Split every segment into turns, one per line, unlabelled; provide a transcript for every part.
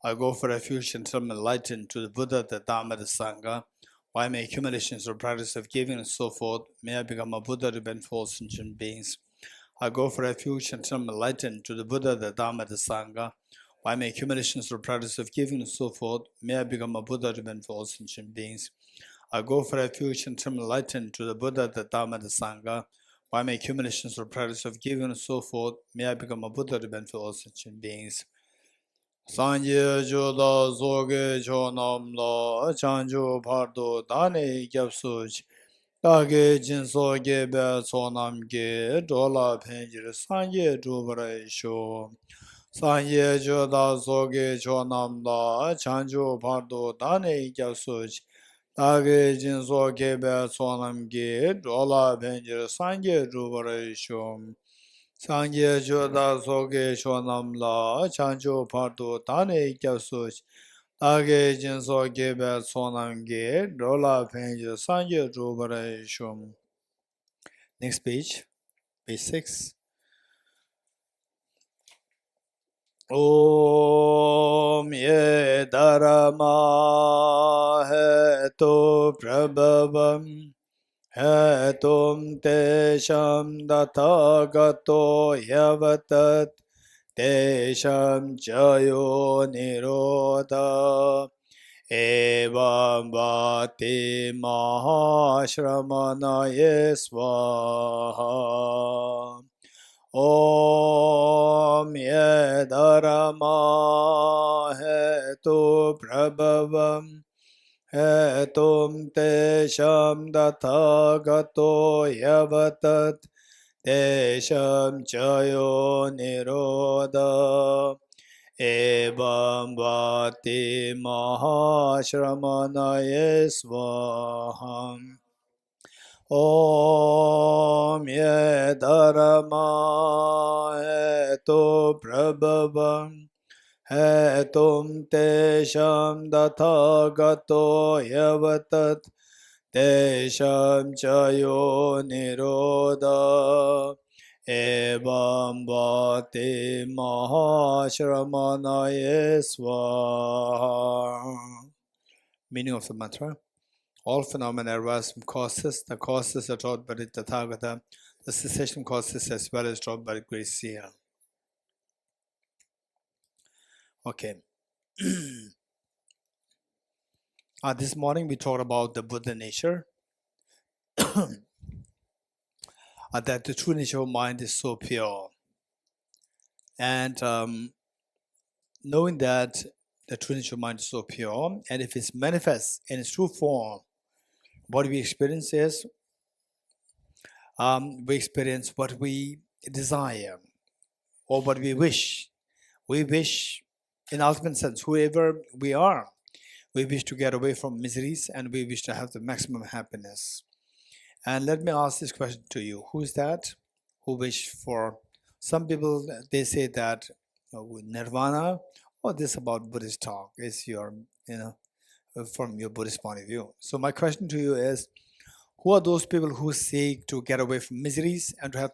I go for refuge until I'm enlightened to the Buddha, the Dhamma, the Sangha. By my accumulations or practice of giving and so forth, may I become a Buddha to benefit all sentient beings. I go for refuge until I'm enlightened to the Buddha, the Dhamma, the Sangha. By my accumulations or practice of giving and so forth, may I become a Buddha to benefit all sentient beings. I go for refuge until I'm enlightened to the Buddha, the Dhamma, the Sangha. By my accumulations or practice of giving and so forth, may I become a Buddha to benefit all sentient beings. Sanje joda zoge chonam la chanjo pardo dane gyapsuj dage jinso gebe sonam ge dola penjir sanje jubare sho Sanje joda zoge chonam la chanjo pardo dane gyapsuj dage jinso gebe sonam ge dola penjir sanje jubare sho Sangye joda soge shonam la chancho pardo tane kyasuch dage jinso gebe sonam ge rola penje sangye rubare shum. Next page, page 6. Om ye dharma hetu prabhavam Hetum tesham dathagato yavatat tesham chayo nirodha evam vati mahashramanaye swaha Om yedarama hetu prabhavam Hetum tesham dathagato yavatat tesham chayo nirodha evam vati mahashramanaye swaham Om yedarama hetu prabhavam Hetum tesham dathagato yavatat tesham chayo nirodha evam vati mahashramanaye swaha. Meaning of the mantra. All phenomena arise from causes. The causes are taught by the Tathagata. The cessation causes as well as taught by the great seer. Okay. This morning we talked about the Buddha nature. That the true nature of mind is so pure. And knowing that the true nature of mind is so pure, and if it's manifest in its true form, what we experience is we experience what we desire or what we wish. We wish, in ultimate sense, whoever we are, we wish to get away from miseries and we wish to have the maximum happiness. And let me ask this question to you. Who is that who wish for? Some people, they say that Nirvana, or this about Buddhist talk, is your, from your Buddhist point of view. So my question to you is, who are those people who seek to get away from miseries and to have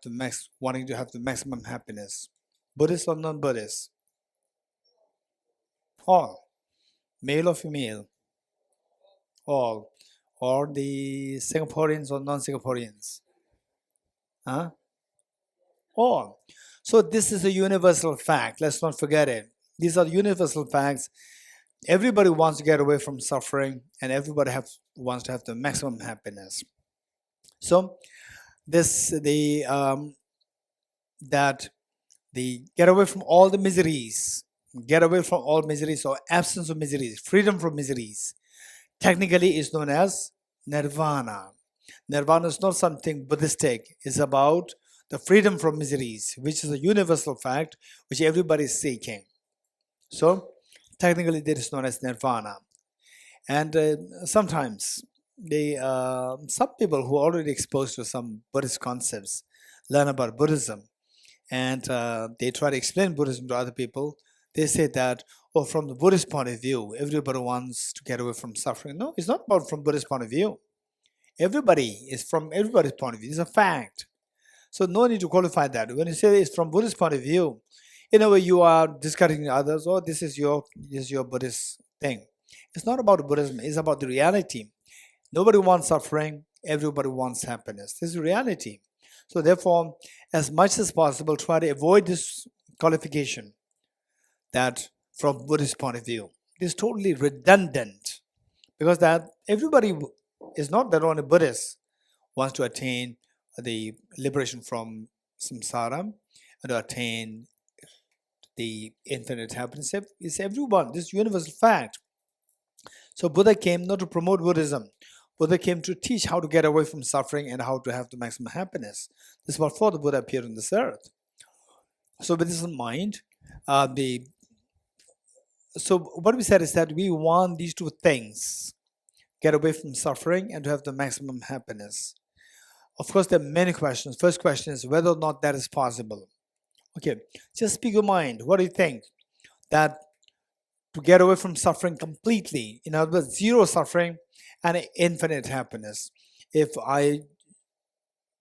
wanting to have the maximum happiness? Buddhist or non-Buddhist? All. Male or female? All. Or the Singaporeans or non-Singaporeans? Huh? All. So this is a universal fact. Let's not forget it. These are universal facts. Everybody wants to get away from suffering, and everybody wants to have the maximum happiness. So that the get away from all the miseries, get away from all miseries or absence of miseries, freedom from miseries, technically is known as Nirvana. Nirvana is not something Buddhistic. It's about the freedom from miseries, which is a universal fact which everybody is seeking. So technically that is known as Nirvana. And sometimes some people who are already exposed to some Buddhist concepts learn about Buddhism, and they try to explain Buddhism to other people. They say that, from the Buddhist point of view, everybody wants to get away from suffering. No, it's not about from Buddhist point of view. Everybody is from everybody's point of view. It's a fact. So no need to qualify that. When you say it's from Buddhist point of view,
In a way, you are discouraging others. Oh, this is your Buddhist thing. It's not about Buddhism. It's about the reality. Nobody wants suffering. Everybody wants happiness. This is reality. So therefore, as much as possible, try to avoid this qualification that from Buddhist point of view. It is totally redundant because that everybody is not that only Buddhist wants to attain the liberation from samsara and to attain the infinite happiness. It's everyone, this universal fact. So Buddha came not to promote Buddhism. Buddha came to teach how to get away from suffering and how to have the maximum happiness. This is what for the Buddha appeared on this earth. So with this in mind, so what we said is that we want these two things, get away from suffering and to have the maximum happiness. Of course, there are many questions. First question is whether or not that is possible. Okay, just speak your mind. What do you think? That to get away from suffering completely, in other words, zero suffering and infinite happiness. If I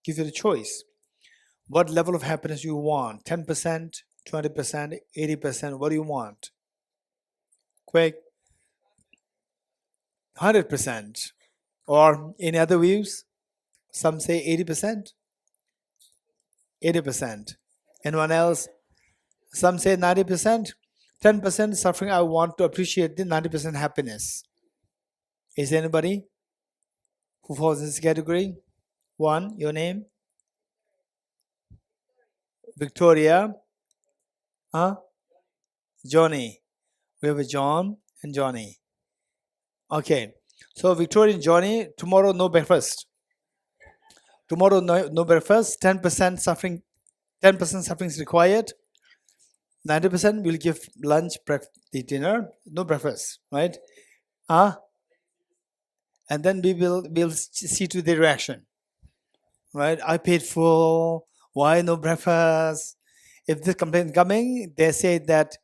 give you the choice, what level of happiness you want? 10%, 20%, 80%? What do you want? Quick. 100%. Or in other views, some say 80%. 80%. Anyone else? Some say 90%. 10% suffering, I want to appreciate the 90% happiness. Is there anybody who falls in this category? One, your name? Victoria? Huh? Johnny. We have a John and Johnny. Okay. So Victoria and Johnny, tomorrow no breakfast. Tomorrow no breakfast. 10% suffering. 10% suffering is required. 90% will give lunch, the dinner, no breakfast, right? And then we'll see to the reaction, right? I paid full. Why no breakfast? If this complaint coming, they say that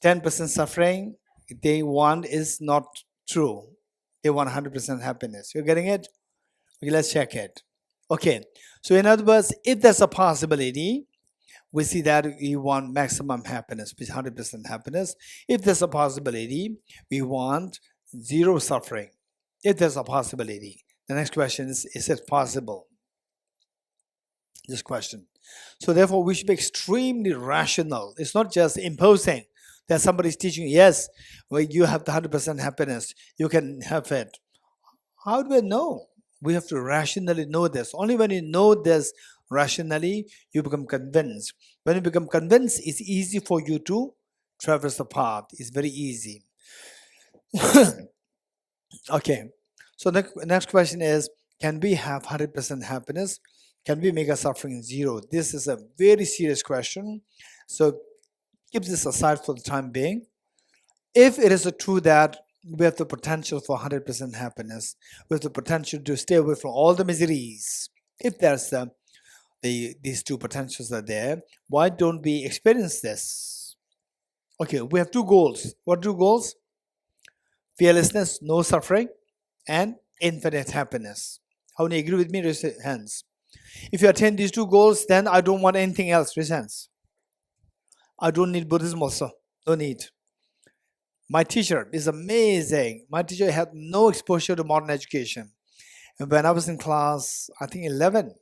10% suffering they want is not true. They want 100% happiness. You're getting it? Okay, let's check it. Okay, so in other words, if there's a possibility, we see that we want maximum happiness, which is 100% happiness. If there's a possibility, we want zero suffering. If there's a possibility. The next question is it possible? This question. So therefore, we should be extremely rational. It's not just imposing that somebody's teaching, yes, well, you have the 100% happiness, you can have it. How do we know? We have to rationally know this. Only when you know this rationally, you become convinced. When you become convinced, it's easy for you to traverse the path. It's very easy. Okay. So the next question is, can we have 100% happiness? Can we make our suffering zero? This is a very serious question. So keep this aside for the time being. If it is true that we have the potential for 100% happiness, we have the potential to stay away from all the miseries, if there's these two potentials are there, why don't we experience this? Okay, we have two goals. What two goals? Fearlessness, no suffering, and infinite happiness. How many agree with me? Raise your hands. If you attain these two goals, then I don't want anything else. Raise hands. I don't need Buddhism also. No need. My teacher is amazing. My teacher had no exposure to modern education. And when I was in class, I think 11,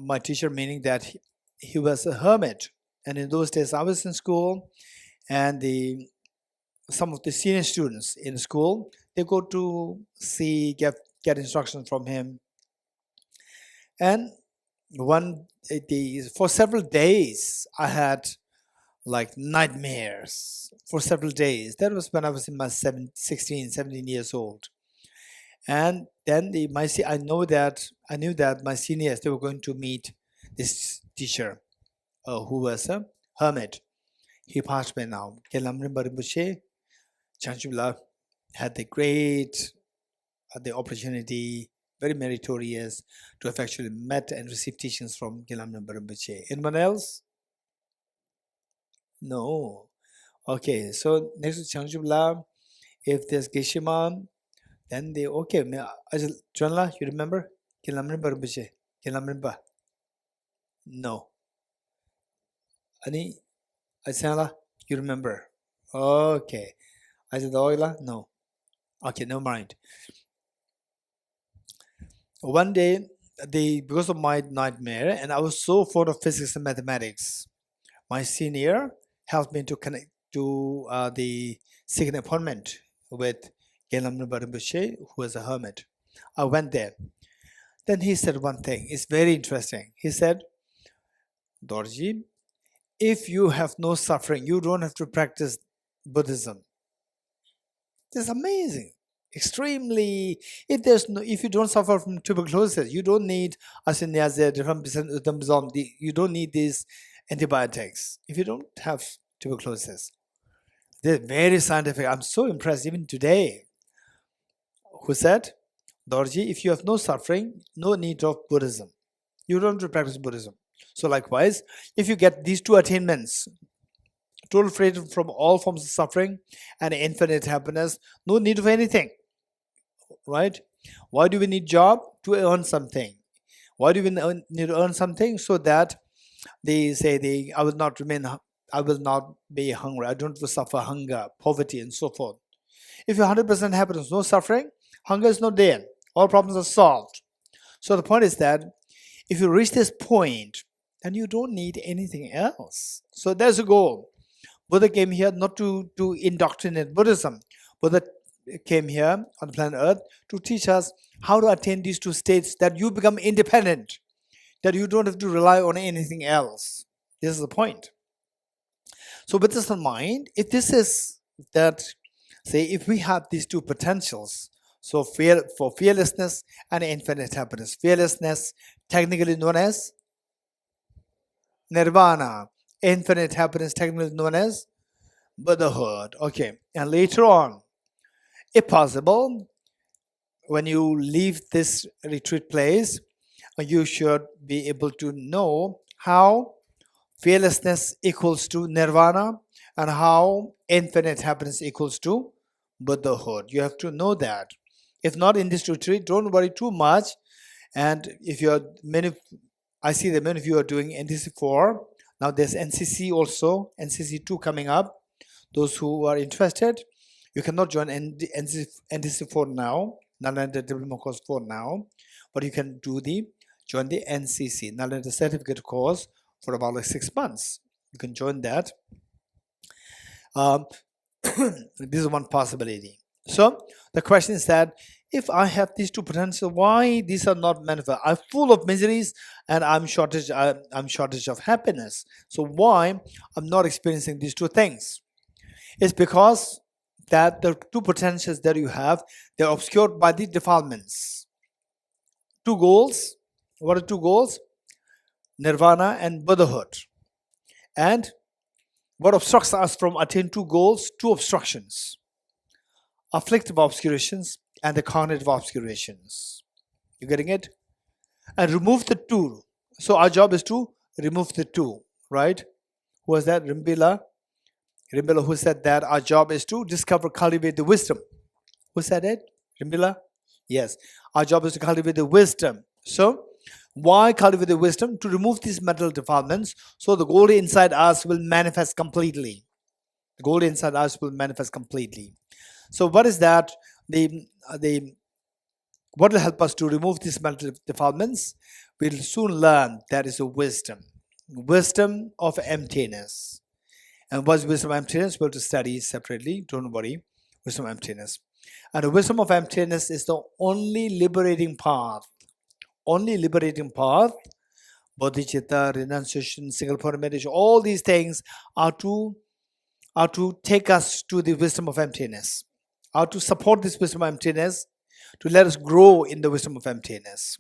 my teacher, meaning that he was a hermit. And in those days, I was in school, and some of the senior students in school, they go to get instructions from him. And for several days, I had like nightmares for several days. That was when I was in my 16, 17 years old. And then I knew that my seniors, they were going to meet this teacher who was a hermit. He passed away now. Venerable Rinpoche, Chanchula had the opportunity, very meritorious, to have actually met and received teachings from Venerable Rinpoche. Anyone else? No. Okay, so next to Chanchula, if there's Geshe, then they, okay, Chanla, you remember? Venerable Rinpoche. No. Ani, I said, you remember? Okay. I said, Oila? No. Okay, never mind. One day, because of my nightmare, and I was so fond of physics and mathematics, my senior helped me to connect to the second appointment with Gelamnu Barimbuche, who was a hermit. I went there. Then he said one thing. It's very interesting. He said, Dorji, if you have no suffering, you don't have to practice Buddhism. It's amazing. Extremely. If you don't suffer from tuberculosis, you don't need you don't need these antibiotics. If you don't have tuberculosis, they're very scientific. I'm so impressed even today. Who said, Dorji, if you have no suffering, no need of Buddhism. You don't have to practice Buddhism. So likewise, if you get these two attainments, total freedom from all forms of suffering and infinite happiness, no need of anything. Right? Why do we need job? To earn something. Why do we need to earn something? So that they say I will not be hungry. I don't suffer hunger, poverty, and so forth. If you're 100% happiness, no suffering, hunger is not there. All problems are solved. So the point is that if you reach this point, then you don't need anything else. So there's a goal. Buddha came here not to indoctrinate Buddhism. Buddha came here on planet Earth to teach us how to attain these two states, that you become independent, that you don't have to rely on anything else. This is the point. So with this in mind, if we have these two potentials, so for fearlessness and infinite happiness, fearlessness technically known as Nirvana, infinite happiness technically known as Buddhahood. Okay, and later on, if possible, when you leave this retreat place, you should be able to know how fearlessness equals to Nirvana and how infinite happiness equals to Buddhahood. You have to know that. If not in this retreat, don't worry too much. And if I see that many of you are doing NCC4. Now there's NCC also, NCC2 coming up. Those who are interested, you cannot join NCC4 now, Nalanda Diploma Course 4 now, but you can join the NCC, Nalanda Certificate Course, for about 6 months. You can join that. This is one possibility. So the question is that if I have these two potentials, why these are not manifest? I'm full of miseries and I'm shortage of happiness. So why I'm not experiencing these two things? It's because that the two potentials that you have, they're obscured by the defilements. Two goals. What are two goals? Nirvana and Buddhahood. And what obstructs us from attaining two goals? Two obstructions. Afflictive obscurations and the cognitive obscurations. You getting it? And remove the two. So our job is to remove the two, right? Who was that? Rimbila, who said that our job is to cultivate the wisdom. Who said it? Rimbila? Yes. Our job is to cultivate the wisdom. So, why cultivate the wisdom? To remove these mental defilements, so the goal inside us will manifest completely. The goal inside us will manifest completely. So, what is that? What will help us to remove these mental defilements? We'll soon learn that is a wisdom of emptiness. And what's wisdom of emptiness? We'll have to study separately. Don't worry. Wisdom of emptiness. And the wisdom of emptiness is the only liberating path. Bodhicitta, renunciation, single point meditation, all these things are to take us to the wisdom of emptiness. Are to support this wisdom of emptiness, to let us grow in the wisdom of emptiness.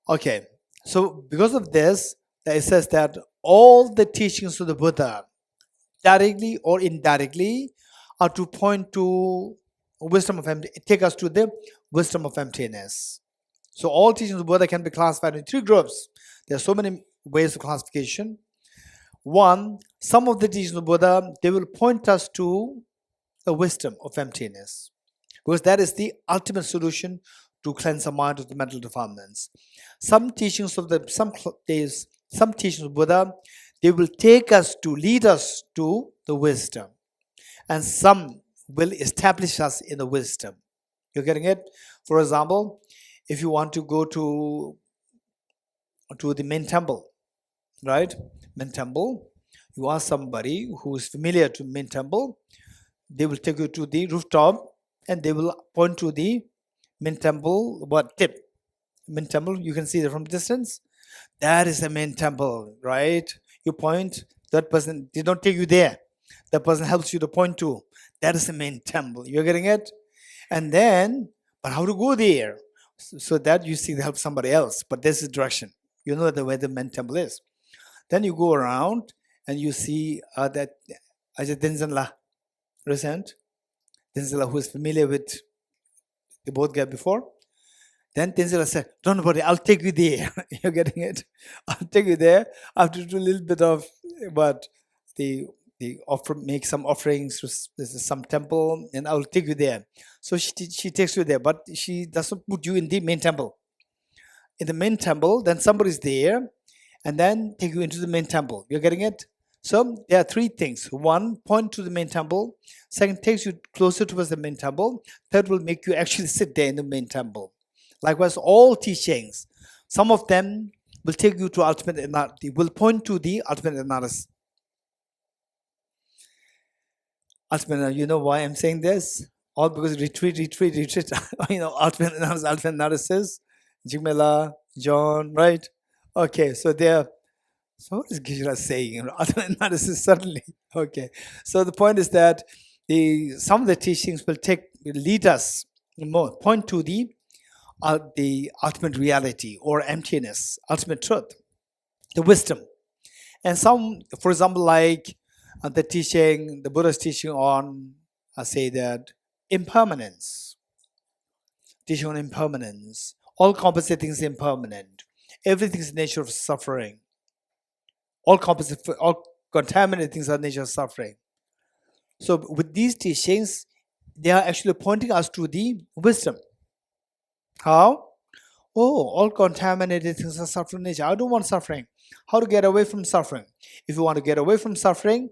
Okay, so because of this, it says that all the teachings of the Buddha, directly or indirectly, are to point to wisdom of emptiness, take us to the wisdom of emptiness. So all teachings of the Buddha can be classified in three groups. There are so many ways of classification. One, some of the teachings of the Buddha, they will point us to the wisdom of emptiness, because that is the ultimate solution to cleanse the mind of the mental defilements. Some teachings of Buddha, they will take us to lead us to the wisdom. And some will establish us in the wisdom. You're getting it? For example, if you want to go to the main temple, right? Main temple, you ask somebody who is familiar to main temple, they will take you to the rooftop and they will point to the main temple, what tip? Main temple, you can see it from distance. That is the main temple, right? You point, that person did not take you there. That person helps you to point to. That is the main temple. You're getting it? And then, but how to go there? So that you see the help somebody else, but this is direction. You know where the main temple is. Then you go around and you see that Ajay Dinzanla, recent Dinzanla, who is familiar with the Bodhgaya before. Then Tenzila said, don't worry, I'll take you there. You're getting it? I'll take you there. I have to do a little bit of what the offer, make some offerings to some temple, and I'll take you there. So she takes you there, but she doesn't put you in the main temple. In the main temple, then somebody's there, and then take you into the main temple. You're getting it? So there are three things. One, point to the main temple. Second, takes you closer towards the main temple. Third, will make you actually sit there in the main temple. Likewise, all teachings, some of them will take you to ultimate enlightenment, will point to the ultimate enlightenment. You know why I'm saying this? All because retreat. Ultimate analysis, Jimela, John, right? Okay, so there. So what is Geshe saying? Ultimate analysis, certainly. Okay, so the point is that some of the teachings will lead us more, point to the ultimate reality or emptiness, ultimate truth, the wisdom. And some, for example, like the Buddha's teaching on, say that, impermanence. Teaching on impermanence. All composite things are impermanent. Everything is nature of suffering. All contaminated things are nature of suffering. So with these teachings, they are actually pointing us to the wisdom. How? Oh, all contaminated things are suffering nature. I don't want suffering. How to get away from suffering? If you want to get away from suffering,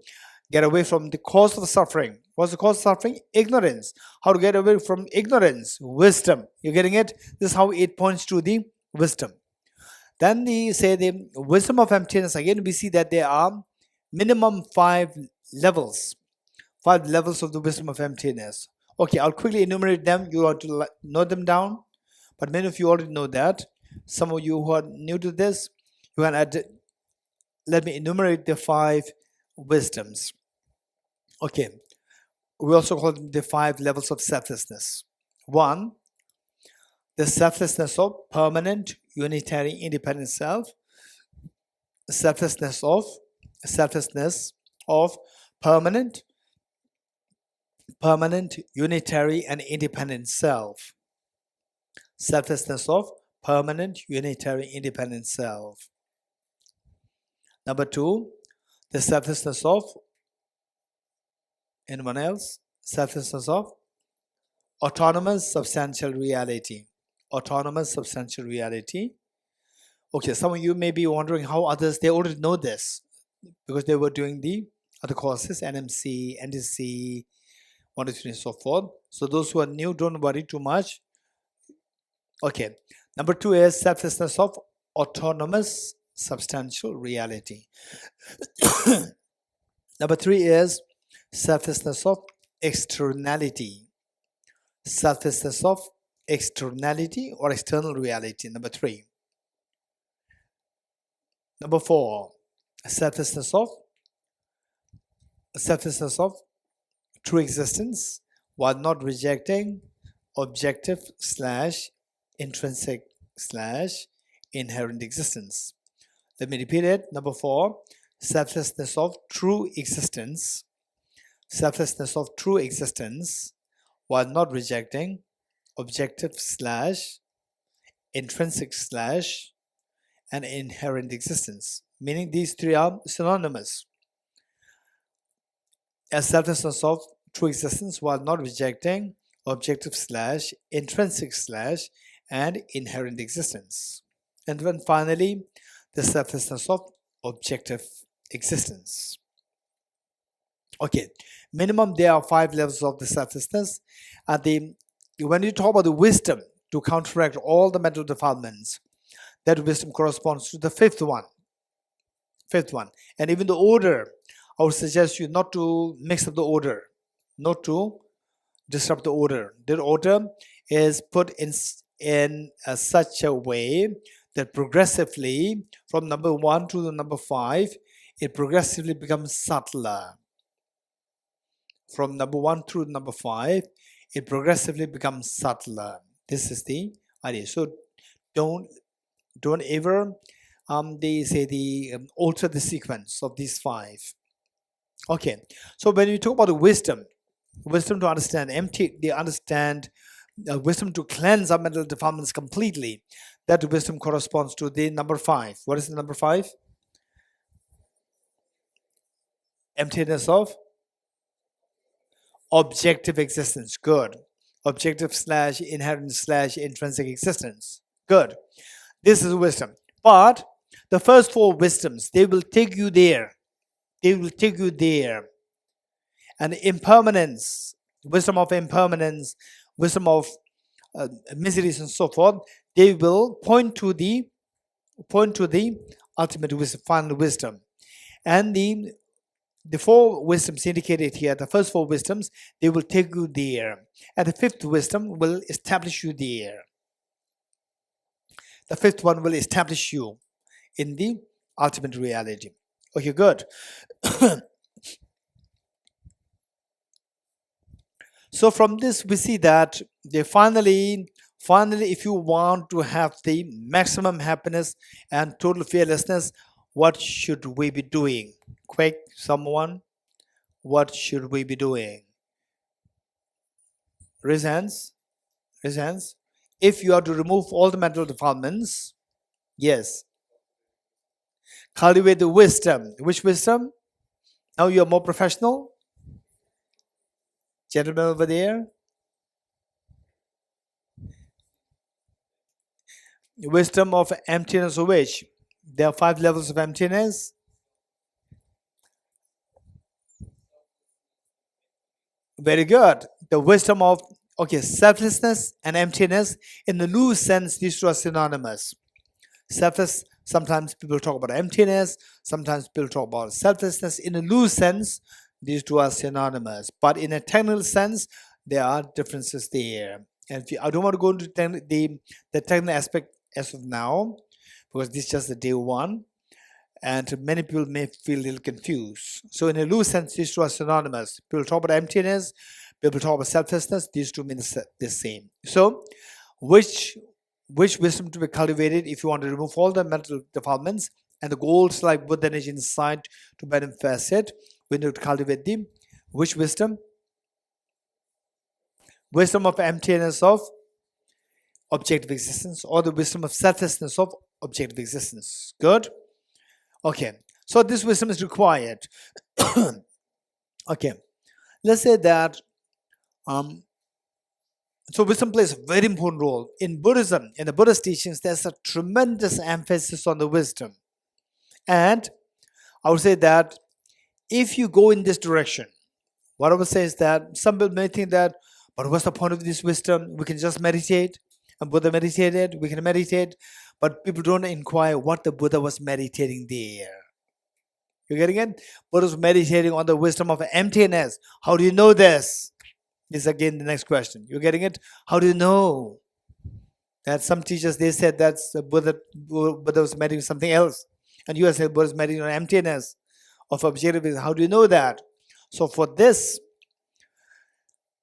get away from the cause of suffering. What's the cause of suffering? Ignorance. How to get away from ignorance? Wisdom. You're getting it? This is how it points to the wisdom. Then they say the wisdom of emptiness. Again, we see that there are minimum 5 levels. 5 levels of the wisdom of emptiness. Okay, I'll quickly enumerate them. You ought to note them down. But many of you already know that. Some of you who are new to this, you can add. Let me enumerate the 5 wisdoms. Okay, we also call them the 5 levels of selflessness. 1, the selflessness of permanent, unitary, independent self. Selflessness of permanent, unitary, and independent self. Selflessness of permanent, unitary, independent self. Number 2, the selflessness of, anyone else? Selflessness of autonomous substantial reality. Autonomous substantial reality. Okay, some of you may be wondering how others, they already know this because they were doing the other courses, NMC, NDC, 1, 2, 3, and so forth. So those who are new, don't worry too much. Okay, number 2 is selflessness of autonomous substantial reality. Number 3 is selflessness of externality. Selflessness of externality or external reality. Number 3. Number 4, selflessness of true existence while not rejecting objective / intrinsic / inherent existence. Let me repeat it. Number 4, selflessness of true existence. Selflessness of true existence while not rejecting objective / intrinsic / and inherent existence. Meaning these 3 are synonymous. As selflessness of true existence while not rejecting objective / intrinsic / and inherent existence. And then finally, the selflessness of objective existence. Okay, minimum there are 5 levels of the selflessness. When you talk about the wisdom to counteract all the mental defilements, that wisdom corresponds to the fifth one. And even the order, I would suggest you not to mix up the order, not to disrupt the order. The order is put in such a way that progressively, from number 1 to the number 5, it progressively becomes subtler. From number 1 through number 5, it progressively becomes subtler. This is the idea. So don't ever alter the sequence of these 5. Okay, so when you talk about the wisdom to understand wisdom to cleanse our mental defilements completely, that wisdom corresponds to the number 5. What is the number 5? Emptiness of objective existence. Good. Objective / inherent / intrinsic existence. Good. This is wisdom. But the first 4 wisdoms, they will take you there. And impermanence, wisdom of impermanence, wisdom of miseries and so forth, they will point to the ultimate wisdom, final wisdom. And the 4 wisdoms indicated here, the first 4 wisdoms, they will take you there. And the 5th wisdom will establish you there. The 5th one will establish you in the ultimate reality. Okay, good. So from this, we see that they finally, if you want to have the maximum happiness and total fearlessness, what should we be doing? Quick, someone, what should we be doing? Raise hands. If you are to remove all the mental defilements, yes. Cultivate the wisdom. Which wisdom? Now you are more professional. Gentleman over there. Wisdom of emptiness of which? There are 5 levels of emptiness. Very good. The wisdom of, selflessness and emptiness. In the loose sense, these 2 are synonymous. Selfless, sometimes people talk about emptiness, sometimes people talk about selflessness. In a loose sense, these 2 are synonymous. But in a technical sense, there are differences there. And I don't want to go into the technical aspect as of now, because this is just the day 1. And many people may feel a little confused. So in a loose sense, these 2 are synonymous. People talk about emptiness, people talk about selflessness, these 2 mean the same. So which wisdom to be cultivated if you want to remove all the mental defilements and the goals like Buddha energy inside to manifest it? We need to cultivate the which wisdom? Wisdom of emptiness of objective existence, or the wisdom of selflessness of objective existence. Good? Okay, so this wisdom is required. Okay, let's say that so wisdom plays a very important role. In Buddhism, in the Buddhist teachings, there's a tremendous emphasis on the wisdom. And I would say that if you go in this direction, what I would say is that some people may think that, but what's the point of this wisdom? We can just meditate. And Buddha meditated, we can meditate. But people don't inquire what the Buddha was meditating there. You getting it? Buddha was meditating on the wisdom of emptiness. How do you know this? Is again the next question. You getting it? How do you know? That some teachers, they said that Buddha was meditating something else. And you said Buddha was meditating on emptiness of objectivity. How do you know that? So for this,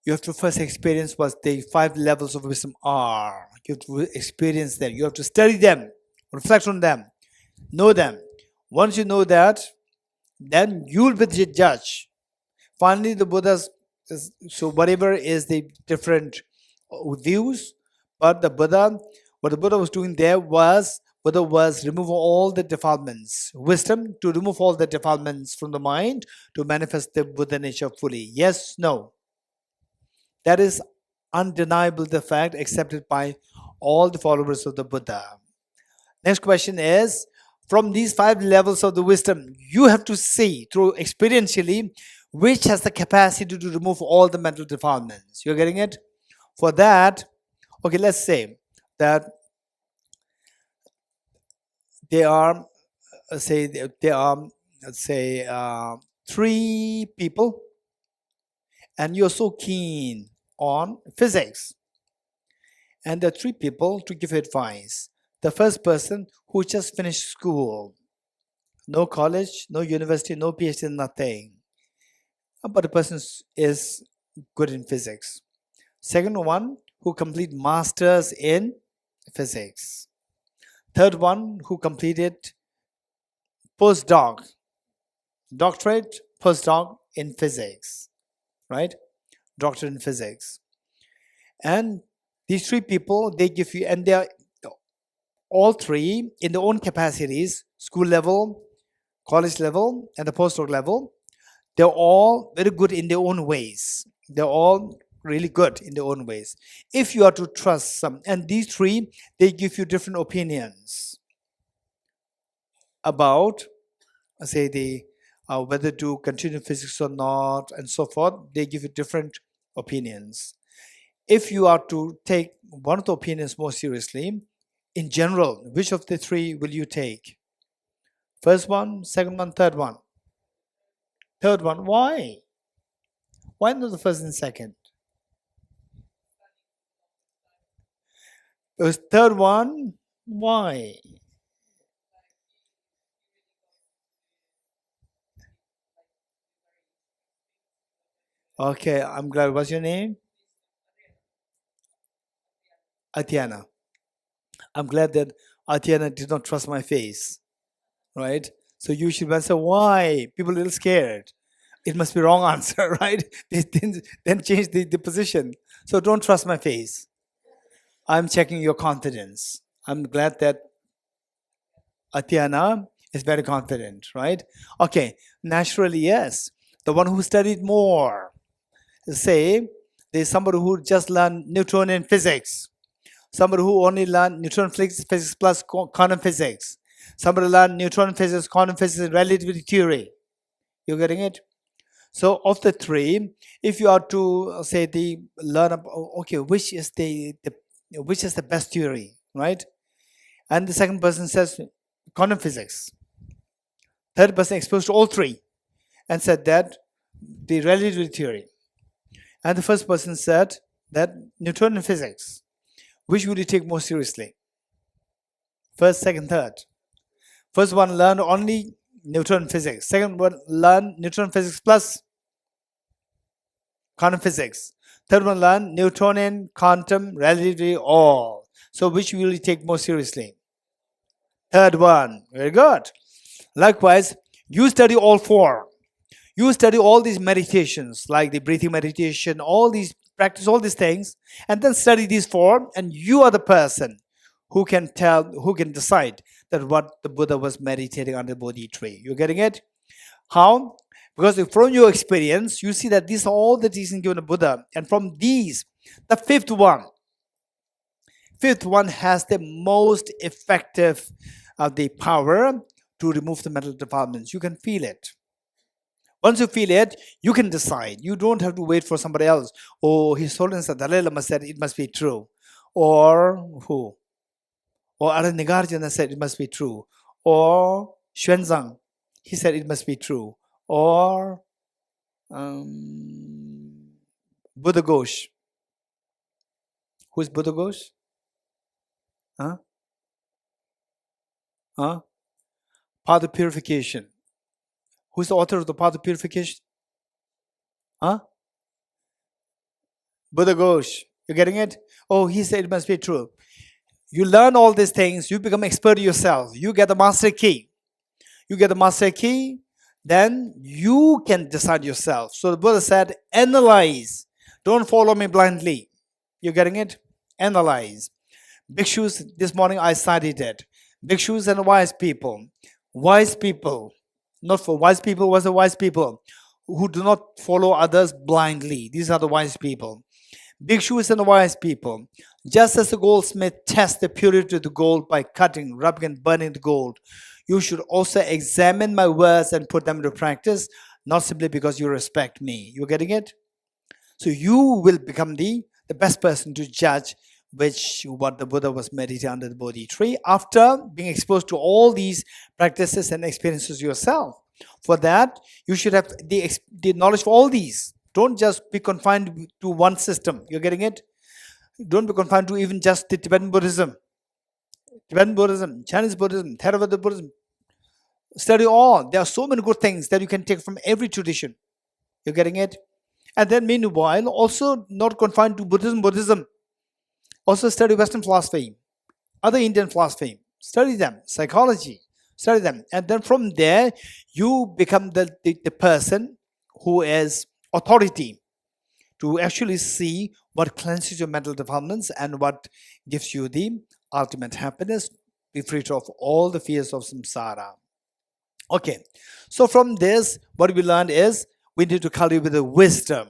you have to first experience what the 5 levels of wisdom are. You have to experience them. You have to study them, reflect on them, know them. Once you know that, then you will be the judge. Finally, the Buddha's, so whatever is the different views, but what the Buddha was doing there was, Buddha was removing all the defilements. Wisdom to remove all the defilements from the mind to manifest the Buddha nature fully. Yes, no. That is undeniable, the fact accepted by all the followers of the Buddha. Next question is, from these 5 levels of the wisdom, you have to see through experientially which has the capacity to remove all the mental defilements. You're getting it? For that, okay, let's say that there are, let's say, 3 people, and you're so keen on physics. And there are 3 people to give advice. The first person who just finished school, no college, no university, no PhD, nothing. But the person is good in physics. Second one who complete masters in physics. Third one who completed postdoc, doctorate, postdoc in physics, right? Doctorate in physics. And these 3 people, they give you, and they are all 3 in their own capacities, school level, college level, and the postdoc level. They're all very good in their own ways. They're all really good in their own ways. If you are to trust some, and these 3, they give you different opinions about, say, the whether to continue physics or not, and so forth. They give you different opinions. If you are to take one of the opinions more seriously, in general, which of the 3 will you take? First one, second one, third one? Third one. Why? Why not the first and second? The third one, why? Okay, I'm glad. What's your name? Atiana. I'm glad that Atiana did not trust my face, right? So you should answer why. People are a little scared. It must be wrong answer, right? They then change the position. So don't trust my face. I'm checking your confidence. I'm glad that Atiana is very confident, right? Okay, naturally, yes. The one who studied more. Say, there's somebody who just learned Newtonian physics. Somebody who only learned Newtonian physics plus quantum physics. Somebody learned Newtonian physics, quantum physics, and relativity theory. You getting it? So of the 3, if you are to say learn about, okay, which is the best theory, right? And the second person says quantum physics. Third person exposed to all 3 and said that the relativity theory. And the first person said that Newtonian physics. Which would you take more seriously? First, second, third. First one learned only Newtonian physics. Second one learned Newtonian physics plus quantum physics. Third one learned Newtonian, quantum, relativity, all. So which will you take more seriously? Third one. Very good. Likewise, you study all 4. You study all these meditations, like the breathing meditation, practice all these things, and then study these 4, and you are the person who can decide that what the Buddha was meditating under the Bodhi tree. You're getting it? How? Because from your experience, you see that these are all the teachings given to Buddha, and from these, the fifth one has the most effective the power to remove the mental defilements. You can feel it. Once you feel it, you can decide. You don't have to wait for somebody else. Oh, His Holiness the Dalai Lama said it must be true. Or who? Or Aranagarjuna said it must be true. Or Xuanzang, he said it must be true. Or Buddha Ghosh. Who's Buddha Ghosh? Huh? Path of Purification. Who's the author of the Path of Purification? Buddha Ghosh. You getting it? Oh, he said it must be true. You learn all these things, you become expert yourself. You get the master key. Then you can decide yourself. So the Buddha said, analyze. Don't follow me blindly. You getting it? Analyze. Bhikshus, this morning I studied it. Bhikshus and wise people. Wise people. Not for wise people, was the wise people who do not follow others blindly. These are the wise people. Bhikshus and wise people. Just as the goldsmith tests the purity of the gold by cutting, rubbing, and burning the gold, you should also examine my words and put them into practice, not simply because you respect me. You're getting it? So you will become the best person to judge what the Buddha was meditating under the Bodhi tree after being exposed to all these practices and experiences yourself. For that, you should have the knowledge of all these. Don't just be confined to one system. You're getting it? Don't be confined to even just the Tibetan Buddhism, Chinese Buddhism, Theravada Buddhism. Study all. There are so many good things that you can take from every tradition. You're getting it? And then meanwhile, also not confined to Buddhism. Also study Western philosophy, other Indian philosophy. Study them, psychology, study them. And then from there, you become the person who is authority to actually see what cleanses your mental defilements and what gives you the ultimate happiness, be free of all the fears of samsara. Okay, so from this, what we learned is we need to cultivate the wisdom,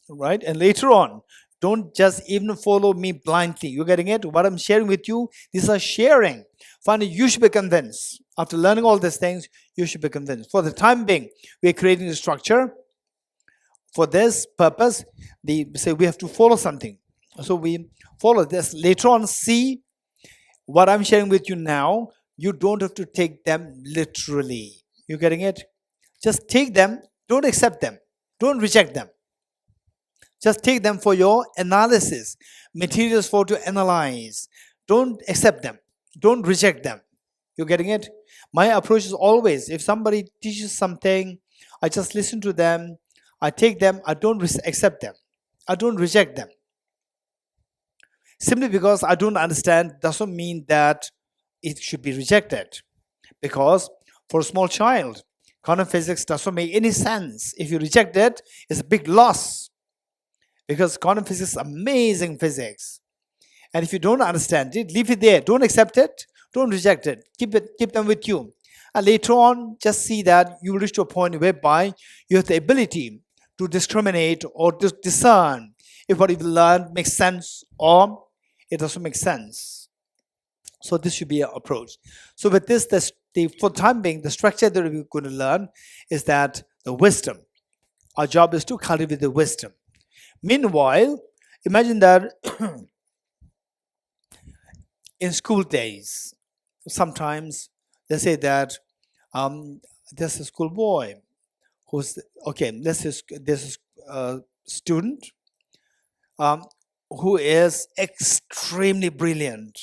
right? And later on, don't just even follow me blindly. You're getting it? What I'm sharing with you, these are sharing. Finally, you should be convinced. After learning all these things, you should be convinced. For the time being, we're creating a structure. For this purpose, say we have to follow something. So we follow this. Later on, see what I'm sharing with you now. You don't have to take them literally. You getting it? Just take them. Don't accept them. Don't reject them. Just take them for your analysis. Materials for to analyze. Don't accept them. Don't reject them. You getting it? My approach is always, if somebody teaches something, I just listen to them. I take them. I don't accept them. I don't reject them. Simply because I don't understand doesn't mean that it should be rejected. Because for a small child, quantum physics doesn't make any sense. If you reject it, it's a big loss. Because quantum physics is amazing physics. And if you don't understand it, leave it there. Don't accept it. Don't reject it. Keep them with you. And later on, just see that you will reach to a point whereby you have the ability to discriminate or to discern if what you've learned makes sense or it doesn't make sense. So this should be our approach. So with this, for the time being, the structure that we're going to learn is that the wisdom. Our job is to cultivate the wisdom. Meanwhile, imagine that in school days, sometimes they say that there's a schoolboy who's, there's a student who is extremely brilliant,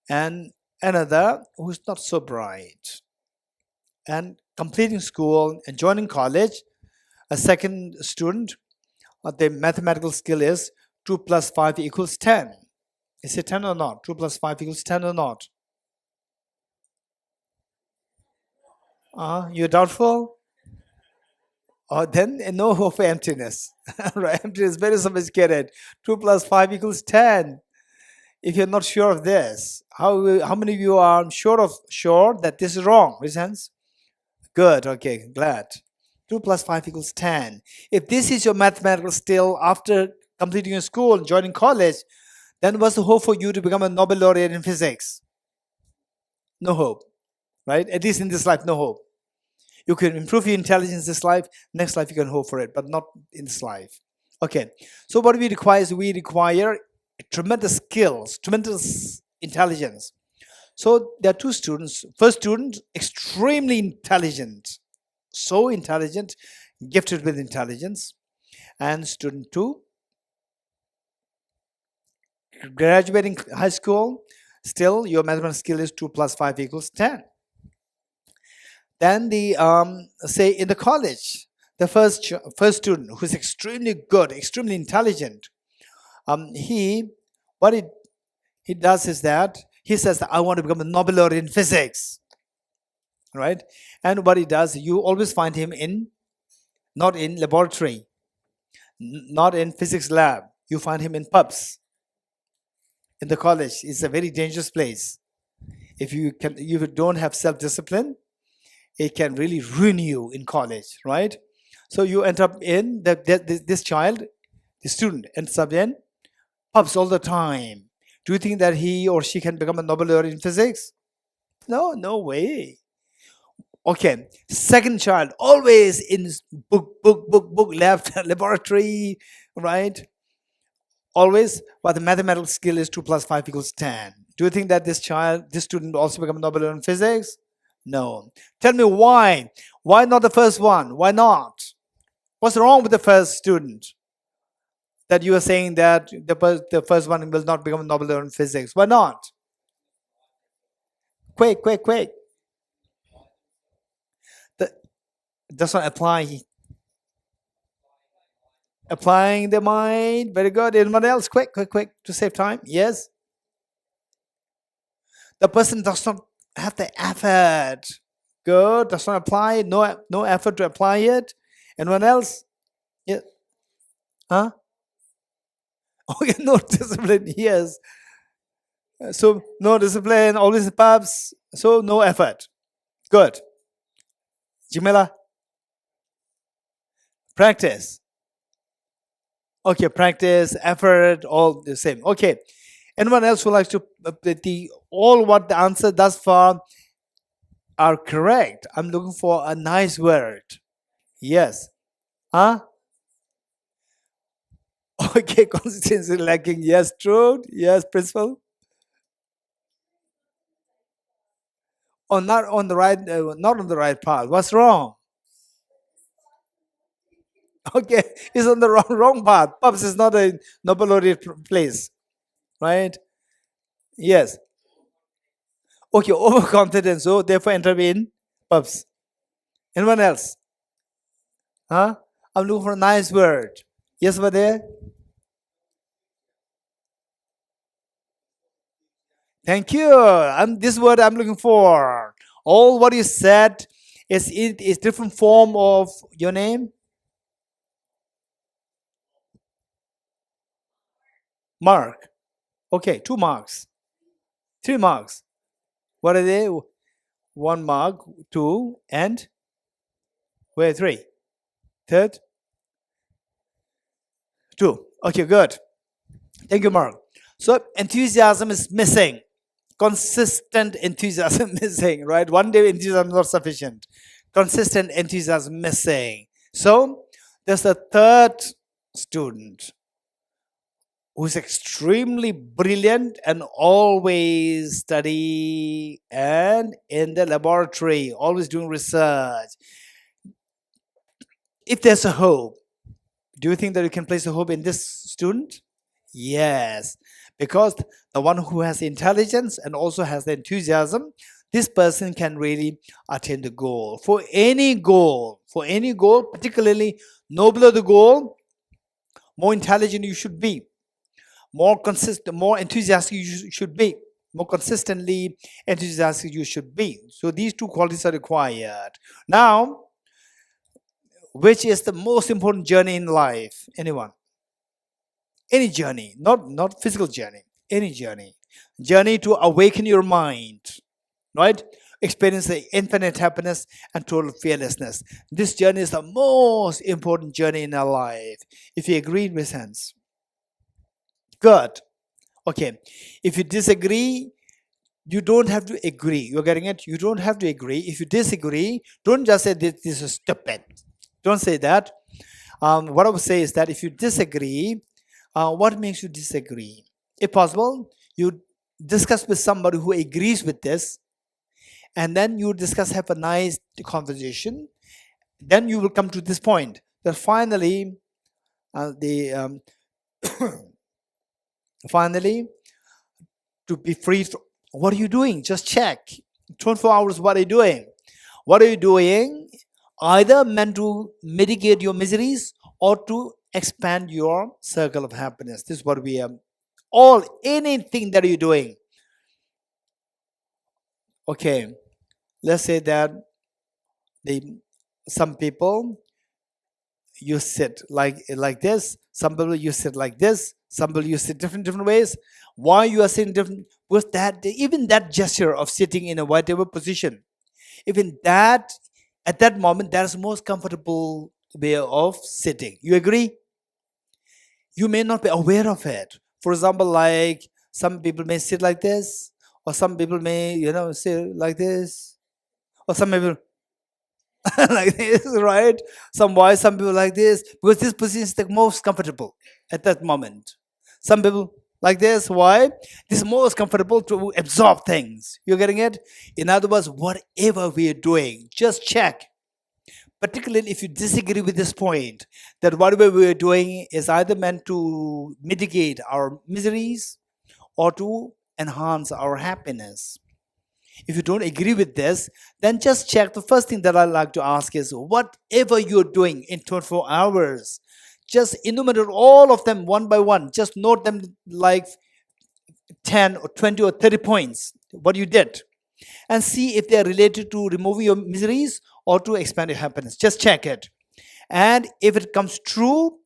and another who's not so bright. And completing school and joining college, a second student, the mathematical skill is 2 plus 5 equals 10. Is it 10 or not? 2 plus 5 equals 10 or not? You're doubtful? Then no hope for emptiness. Right? Emptiness is very sophisticated. 2 plus 5 equals 10. If you're not sure of this, how many of you are sure that this is wrong? Raise hands. Good. Okay, glad. 2 plus 5 equals 10. If this is your mathematical skill after completing your school and joining college, then what's the hope for you to become a Nobel laureate in physics? No hope, right? At least in this life, no hope. You can improve your intelligence this life, next life you can hope for it, but not in this life. Okay, so what we require is we require tremendous skills, tremendous intelligence. So there are two students. First student, extremely intelligent, so intelligent, gifted with intelligence. And student 2, graduating high school, still your mathematical skill is 2 plus 5 equals 10. Then say in the college, the first student who's extremely good, extremely intelligent, what he does is that he says that I want to become a Nobel laureate in physics, right? And what he does, you always find him not in laboratory, not in physics lab. You find him in pubs. In the college, it's a very dangerous place. If you don't have self-discipline, it can really ruin you in college, right? So you end up in this child, the student ends up in pubs all the time, Do you think that he or she can become a Nobel laureate in physics? No way. Okay, second child, always in book, laboratory, right? Always, but the mathematical skill is 2 plus 5 equals 10. Do you think that this student also become a Nobel laureate in physics? No. Tell me why. Why not the first one? Why not? What's wrong with the first student? That you are saying that the first one will not become a Nobel laureate in physics. Why not? Quick. Does not apply. Applying the mind. Very good. Anyone else? Quick, to save time. Yes. The person does not have the effort. Good. Does not apply it. No effort to apply it. Anyone else? Yeah. Huh? Okay, no discipline. Yes. So no discipline, always the pubs. So no effort. Good. Jamila? Practice. Okay, practice, effort, all the same. Okay. Anyone else who likes to all what the answer thus far are correct? I'm looking for a nice word. Yes. Huh? Okay, consistency lacking. Yes, true. Yes, principal. Oh, not on the right path. What's wrong? Okay, it's on the wrong path. Pubs is not a Nobel laureate place, right? Yes. Okay, overconfidence. So therefore, intervene pubs. Anyone else? Huh? I'm looking for a nice word. Yes, over there. Thank you. This word I'm looking for. All what you said is different form of your name. Mark. Okay, 2 marks. 3 marks. What are they? 1 mark, 2, and where 3? Third? 2. Okay, good. Thank you, Mark. So enthusiasm is missing. Consistent enthusiasm missing, right? One day enthusiasm is not sufficient. Consistent enthusiasm missing. So there's a third student who's extremely brilliant and always study and in the laboratory, always doing research. If there's a hope, do you think that you can place a hope in this student? Yes, because the one who has intelligence and also has the enthusiasm, this person can really attain the goal. For any goal, particularly nobler the goal, more intelligent you should be, more consistent, more enthusiastic you should be, more consistently enthusiastic you should be. So these 2 qualities are required. Now, which is the most important journey in life? Anyone? Any journey, not physical journey, any journey to awaken your mind, right? Experience the infinite happiness and total fearlessness. This journey is the most important journey in our life. If you agree, in this sense, good. Okay, if you disagree, you don't have to agree. You're getting it? You don't have to agree. If you disagree, don't just say this is stupid. Don't say that. What I would say is that if you disagree, what makes you disagree? If possible, you discuss with somebody who agrees with this, and then you have a nice conversation. Then you will come to this point that finally, finally, to be free. What are you doing? Just check. 24 hours. What are you doing? What are you doing? Either meant to mitigate your miseries or to expand your circle of happiness. This is what we are. Anything that you're doing. Okay, let's say that some people you sit like this. Some people you sit like this. Some people you sit different ways. Why you are sitting different? Was that even that gesture of sitting in a whatever position, even that at that moment, that's the most comfortable way of sitting. You agree? You may not be aware of it. For example, like Some people may sit like this, or some people may, sit like this, or some people like this, right? Some boys, some people like this, because this position is the most comfortable at that moment. Some people like this. Why? This is most comfortable to absorb things. You're getting it? In other words, whatever we are doing, just check. Particularly if you disagree with this point, that whatever we are doing is either meant to mitigate our miseries or to enhance our happiness. If you don't agree with this, then just check. The first thing that I like to ask is, whatever you're doing in 24 hours, just enumerate all of them one by one. Just note them like 10 or 20 or 30 points, what you did, and see if they are related to removing your miseries or to expand your happiness. Just check it. And if it comes true,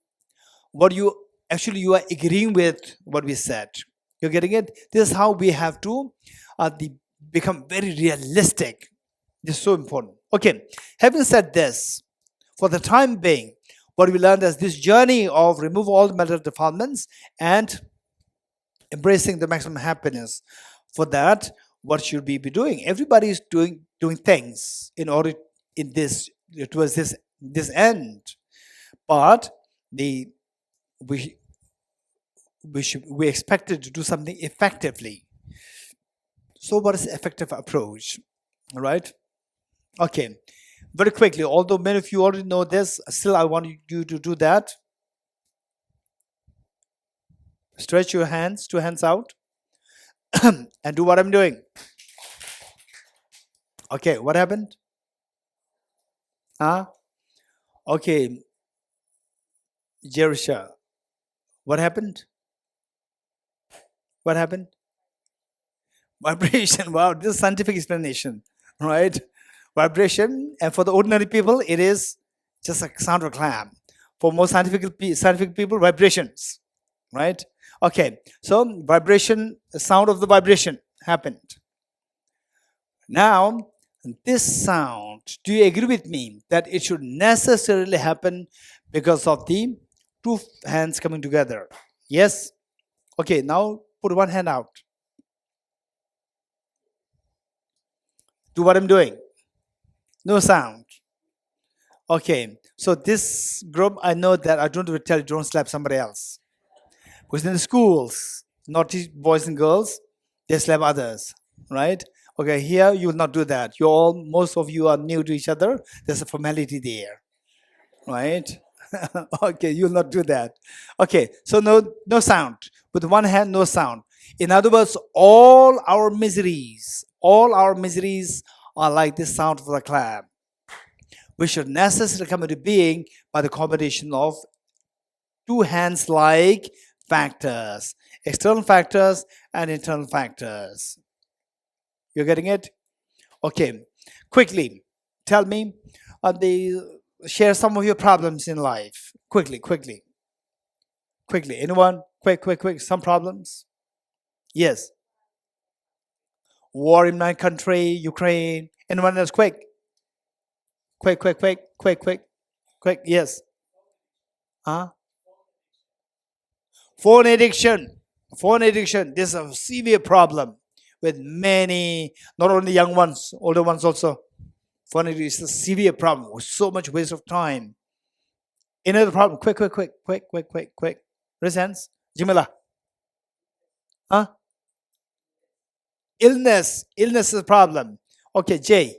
what you are agreeing with what we said. You're getting it? This is how we have to become very realistic. This is so important. Okay, having said this, for the time being, what we learned is this journey of remove all the mental defilements and embracing the maximum happiness. For that, what should we be doing? Everybody is doing things in order in this towards this end, but we expected to do something effectively. So what is the effective approach? All right. Okay. Very quickly, although many of you already know this, still I want you to do that. Stretch your hands, two hands out, and do what I'm doing. Okay, what happened? Okay, Jerusha, what happened? What happened? Vibration. Wow, this is scientific explanation, right? Vibration, and for the ordinary people, it is just a sound of a clap. For most scientific people, vibrations, right? Okay, so vibration, the sound of the vibration happened. Now, this sound, do you agree with me that it should necessarily happen because of the two hands coming together? Yes? Okay, now put one hand out. Do what I'm doing. No sound. Okay, so this group, I know that I don't have to tell you, don't slap somebody else. Because in the schools, naughty boys and girls, they slap others, right? Okay, here you will not do that. Most of you are new to each other. There's a formality there, right? Okay, you will not do that. Okay, so no sound. With one hand, no sound. In other words, all our miseries are like the sound of the clap. We should necessarily come into being by the combination of two hands like factors, external factors and internal factors. You're getting it? Okay, quickly, tell me, share some of your problems in life. Quickly. Anyone? Quick. Some problems? Yes. War in my country, Ukraine. Anyone else? Quick. Yes. Phone addiction. This is a severe problem with many, not only young ones, older ones also. Phone addiction is a severe problem with so much waste of time. Another problem. Quick. Raise hands. Jamila. Illness is a problem. Okay, Jay.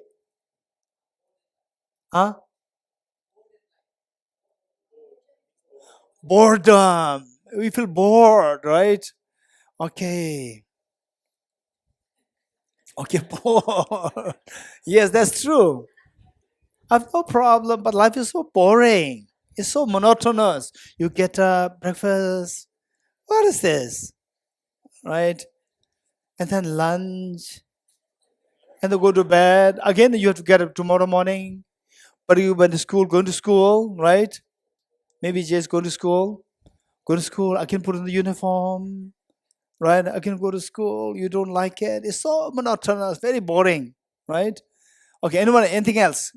Boredom. We feel bored, right? Okay, bored. Yes, that's true. I have no problem, but life is so boring. It's so monotonous. You get up, breakfast. What is this? Right? And then lunch. And then go to bed. Again, you have to get up tomorrow morning. But you went to school, going to school, right? Maybe just go to school. I can put on the uniform, right? I can go to school. You don't like it. It's so monotonous, very boring, right? Okay, anyone, anything else?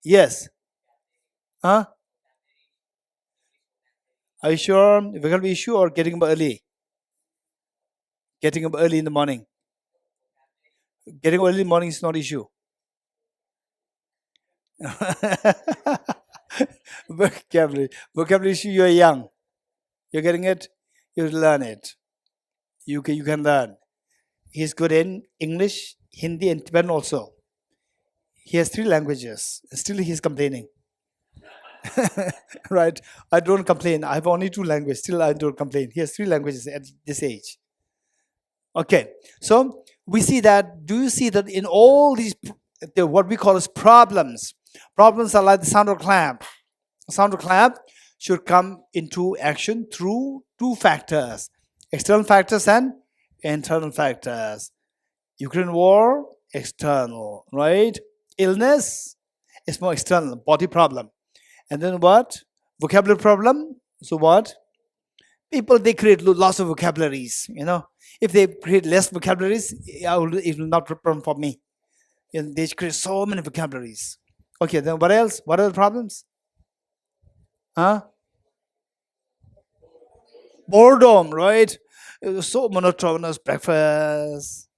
Yes. Are you sure? We're going to be issue or getting up early? Getting up early in the morning. Getting up early in the morning is not issue. Vocabulary issue, you're young. You're getting it? You learn it. You can learn. He's good in English, Hindi, and Tibetan also. He has 3 languages. Still he's complaining. Right? I don't complain. I have only 2 languages. Still I don't complain. He has 3 languages at this age. Okay. So we see that, do you see that in all these, what we call as problems are like the sound of clap. Sound of clap should come into action through 2 factors. External factors and internal factors. Ukraine war, external, right? Illness is more external, body problem. And then what? Vocabulary problem. So what? People, they create lots of vocabularies, If they create less vocabularies, it will not be a problem for me. They create so many vocabularies. Okay, then what else? What are the problems? Boredom, right? It was so monotonous breakfast,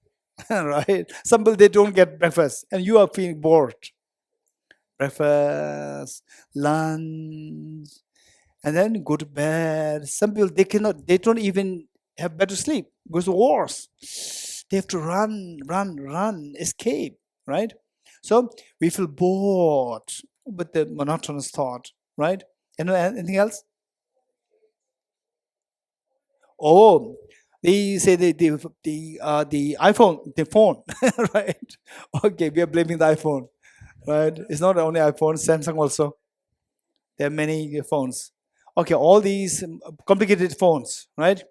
right? Some people, they don't get breakfast and you are feeling bored. Breakfast, lunch, and then go to bed. Some people, they don't even have better sleep. Goes to wars. They have to run, escape, right? So we feel bored with the monotonous thought, right? Anything else? Oh, they say the iPhone, the phone, right? Okay, we are blaming the iPhone, right? It's not only iPhone, Samsung also. There are many phones. Okay, all these complicated phones, right?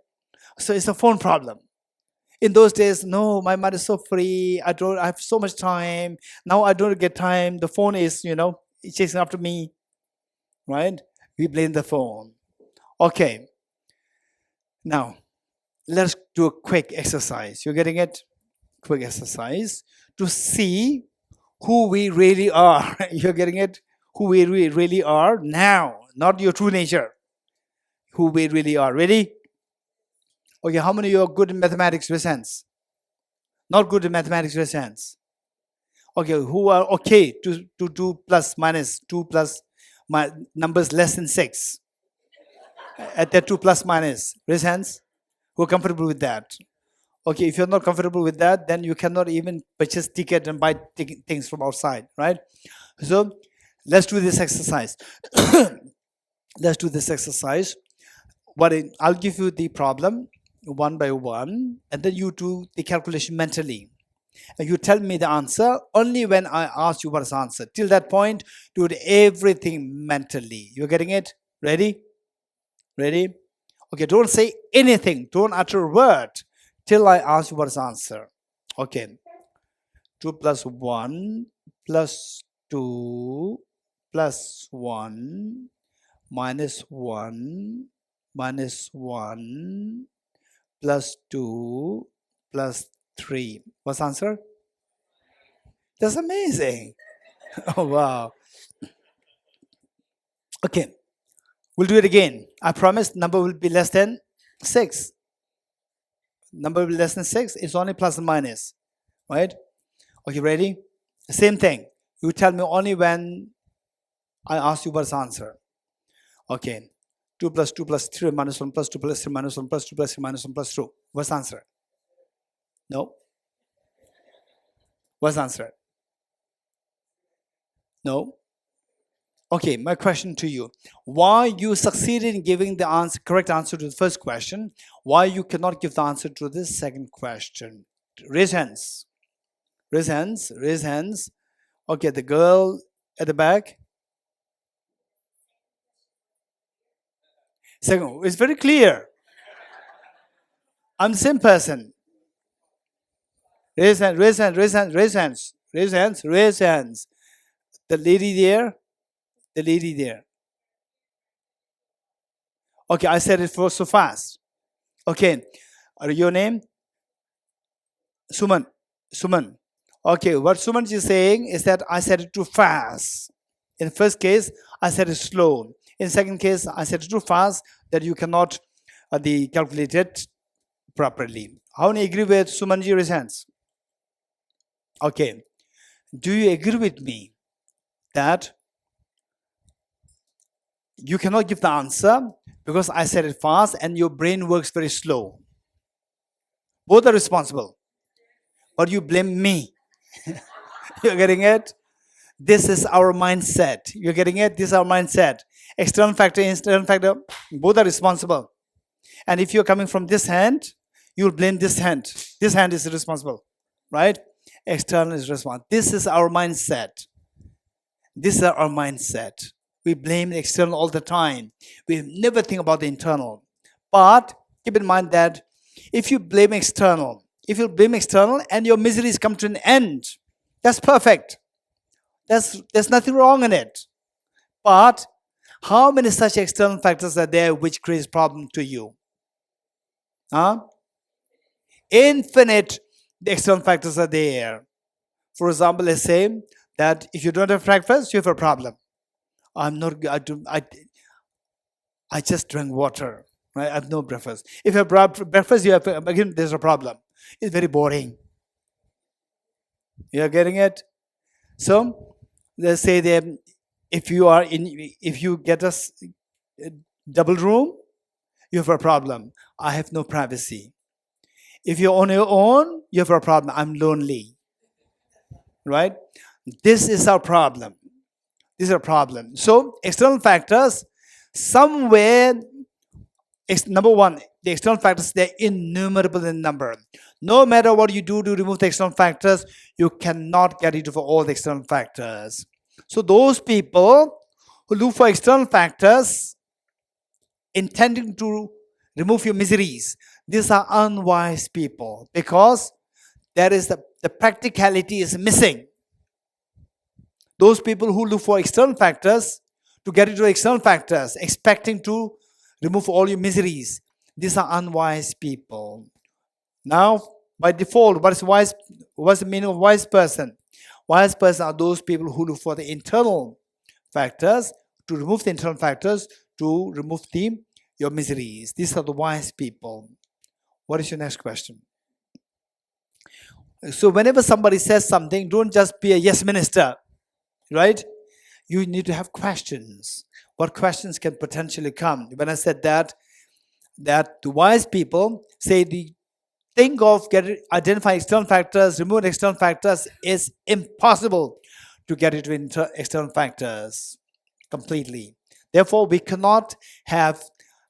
So it's a phone problem. In those days, no, my mind is so free. I have so much time. Now I don't get time. The phone is, chasing after me, right? We blame the phone. Okay. Now, let's do a quick exercise. You're getting it? Quick exercise to see who we really are. You're getting it? Who we really are now, not your true nature. Who we really are. Ready? Okay, how many of you are good in mathematics? Raise hands. Not good in mathematics? Raise hands. Okay, who are okay to do plus minus, 2 plus numbers less than 6? At that 2 plus minus, raise hands. Who are comfortable with that? Okay, if you're not comfortable with that, then you cannot even purchase ticket and buy things from outside, right? So let's do this exercise. Let's do this exercise. I'll give you the problem one by one, and then you do the calculation mentally. And you tell me the answer only when I ask you what is the answer. Till that point, do everything mentally. You're getting it? Ready? Ready? Okay, don't say anything. Don't utter a word till I ask you what is the answer. Okay. 2 plus 1 plus 2 plus 1 minus 1 minus 1 plus 2 plus 3. What's the answer? That's amazing. Oh, wow. Okay. We'll do it again. I promise number will be less than 6. Number will be less than 6. It's only plus and minus. Right? Okay, ready? Same thing. You tell me only when I ask you what's the answer. Okay. 2 plus 2 plus 3 minus 1 plus 2 plus 3 minus 1 plus 2 plus 3 minus 1 plus 2. What's the answer? No. What's the answer? No. Okay, my question to you. Why you succeeded in giving the correct answer to the first question, why you cannot give the answer to the second question? Raise hands. Raise hands. Raise hands. Okay, the girl at the back. Second, it's very clear. I'm the same person. Raise hands, raise hands, raise hands, raise hands, raise hands, raise hands. The lady there, the lady there. Okay, I said it for so fast. Okay, your name? Suman. Suman. Okay, what Suman is saying is that I said it too fast. In the first case, I said it slow. In the second case, I said it too fast that you cannot calculate it properly. How many agree with Sumanji? Raise hands. Okay. Do you agree with me that you cannot give the answer because I said it fast and your brain works very slow? Both are responsible, but you blame me. You're getting it? This is our mindset. You're getting it? This is our mindset. External factor, internal factor, both are responsible. And if you're coming from this hand, you'll blame this hand. This hand is responsible, right? External is responsible. This is our mindset. This is our mindset. We blame the external all the time. We never think about the internal. But keep in mind that if you blame external and your miseries come to an end, that's perfect. There's nothing wrong in it. But how many such external factors are there which creates problem to you? Huh? Infinite external factors are there. For example, let's say that if you don't have breakfast, you have a problem. I just drank water. Right? I have no breakfast. If you have breakfast, you have again. There's a problem. It's very boring. You are getting it. So let's say that if you get a double room, you have a problem. I have no privacy. If you're on your own, you have a problem. I'm lonely. Right? This is our problem. This is a problem. So external factors, somewhere, number one, the external factors, they're innumerable in number. No matter what you do to remove the external factors, you cannot get rid of all the external factors. So those people who look for external factors, intending to remove your miseries, these are unwise people because there is the practicality is missing. Those people who look for external factors to get into external factors, expecting to remove all your miseries, these are unwise people. Now, by default, what's the meaning of wise person? Wise person are those people who look for the internal factors, to remove the internal factors, to remove your miseries. These are the wise people. What is your next question? So whenever somebody says something, don't just be a yes minister, right? You need to have questions. What questions can potentially come? When I said that the wise people say the thing of identifying external factors, removing external factors is impossible to get into external factors completely. Therefore, we cannot have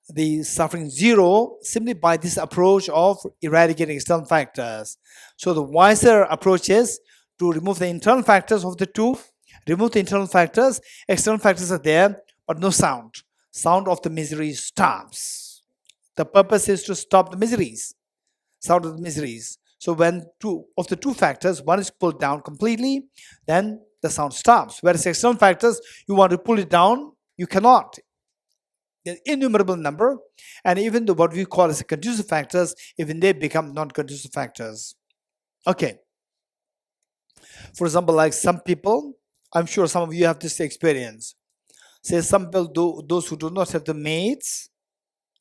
the suffering zero simply by this approach of eradicating external factors. So the wiser approach is to remove the internal factors of the two, remove the internal factors, external factors are there, but no sound. Sound of the misery stops. The purpose is to stop the miseries, sound of the miseries. So when two of the two factors, one is pulled down completely, then the sound stops. Whereas external factors, you want to pull it down, you cannot. There's innumerable number, and even what we call as conducive factors, even they become non-conducive factors. Okay. For example, like some people, I'm sure some of you have this experience. Say some people, those who do not have the mates,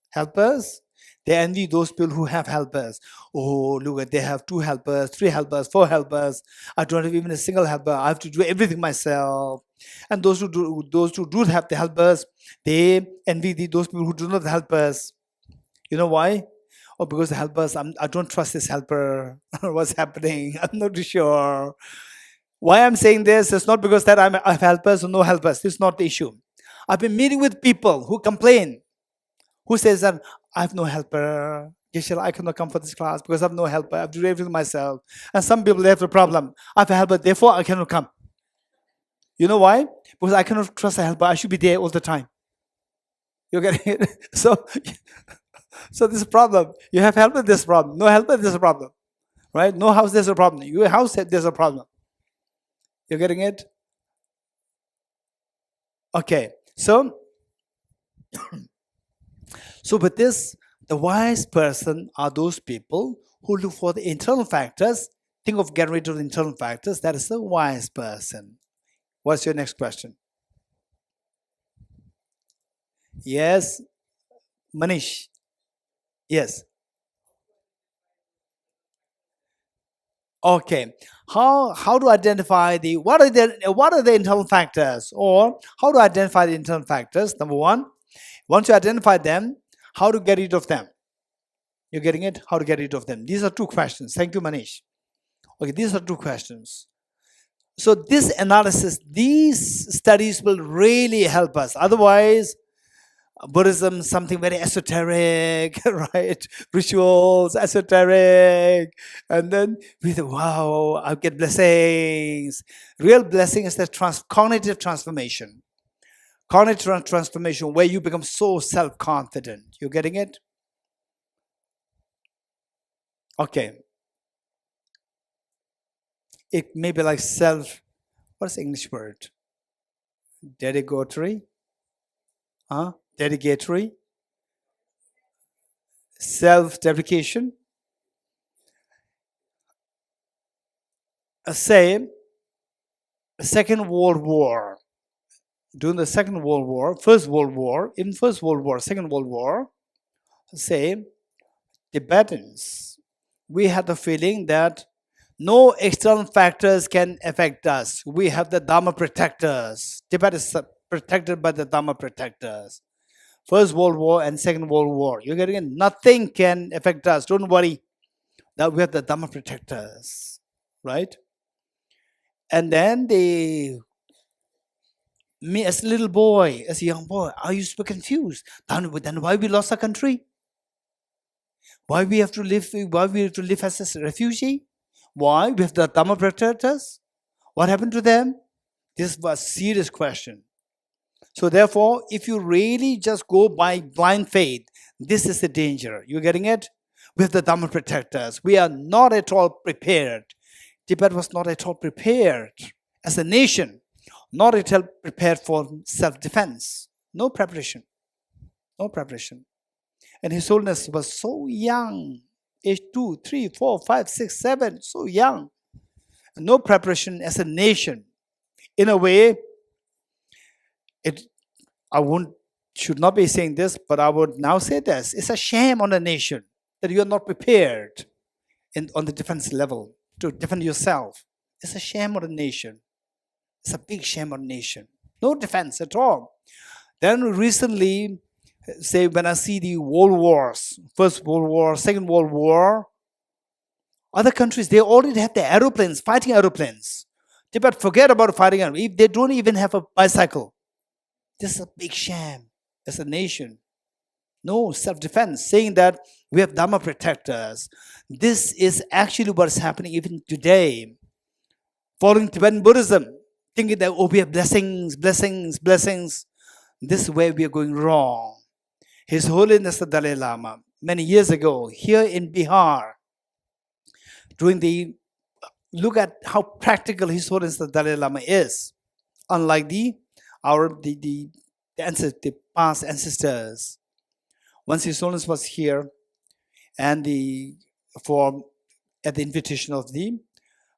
helpers, they envy those people who have helpers. Oh, look, they have 2 helpers, 3 helpers, 4 helpers. I don't have even a single helper. I have to do everything myself. And those who do have the helpers, they envy those people who do not have helpers. You know why? Oh, because the helpers, I don't trust this helper. What's happening? I'm not too sure. Why I'm saying this is not because that I have helpers or no helpers. This is not the issue. I've been meeting with people who complain, who says that I have no helper. Geshe, I cannot come for this class because I have no helper. I have to do everything myself. And some people, they have a problem. I have a helper, therefore I cannot come. You know why? Because I cannot trust a helper. I should be there all the time. You get it? So this is a problem. You have helper, there's a problem. No helper, there's a problem. Right? No house, there's a problem. Your house, there's a problem. You're getting it? Okay. So with this, the wise person are those people who look for the internal factors, think of getting rid of the internal factors. That is the wise person. What's your next question? Yes, Manish. Yes. Okay, how to identify what are the internal factors, or how to identify the internal factors? Number one, once you identify them, how to get rid of them? You're getting it? How to get rid of them? These are two questions. Thank you, Manish. Okay, these are two questions. So this analysis, these studies will really help us. Otherwise, Buddhism, something very esoteric, right? Rituals, esoteric. And then we think, wow, I get blessings. Real blessing is the cognitive transformation. Cognitive transformation where you become so self-confident. You getting it? Okay. It may be like what's the English word? Dedicatory? Dedicatory? Self-deprecation? Say, Second World War. During the Second World War, First World War, in First World War, Second World War, say, Tibetans, we had the feeling that no external factors can affect us. We have the Dharma protectors. Tibet is protected by the Dharma protectors. First World War and Second World War. You're getting it? Nothing can affect us. Don't worry. That we have the Dharma protectors. Right? And then me as a little boy, as a young boy, I used to be confused. Then why we lost our country? Why we have to live as a refugee? Why? We have the Dhamma protectors? What happened to them? This was a serious question. So therefore, if you really just go by blind faith, this is the danger. You getting it? We have the Dhamma protectors. We are not at all prepared. Tibet was not at all prepared as a nation, not at all prepared for self-defense. No preparation. No preparation. And His Holiness was so young, age 2, 3, 4, 5, 6, 7, so young. No preparation as a nation. In a way, should not be saying this, but I would now say this. It's a shame on a nation that you are not prepared on the defense level to defend yourself. It's a shame on a nation. It's a big shame on a nation. No defense at all. Then recently, say when I see the world wars, First World War, Second World War, other countries, they already have the aeroplanes, fighting aeroplanes. Tibet, forget about fighting aeroplanes. They don't even have a bicycle. This is a big shame as a nation. No self-defense, saying that we have Dhamma protectors. This is actually what's happening even today. Following Tibetan Buddhism, thinking that, we have blessings, blessings, blessings. This is where we are going wrong. His Holiness the Dalai Lama, many years ago, here in Bihar, look at how practical His Holiness the Dalai Lama is, unlike the past ancestors. Once His Holiness was here, and at the invitation of the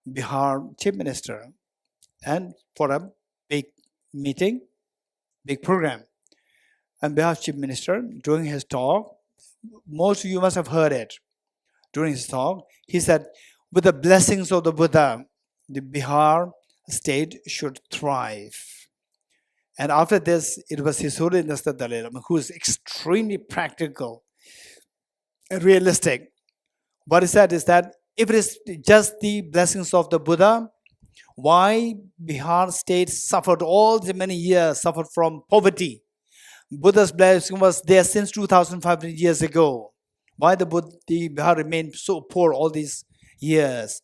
Bihar Chief Minister, and for a big meeting, big program. And Bihar Chief Minister, during his talk, most of you must have heard it. During his talk, he said, with the blessings of the Buddha, the Bihar state should thrive. And after this, it was His Holiness the Dalai Lama, who is extremely practical and realistic. What he said is that if it is just the blessings of the Buddha, why Bihar state suffered all the many years, suffered from poverty? Buddha's blessing was there since 2,500 years ago. Why the Bihar remained so poor all these years?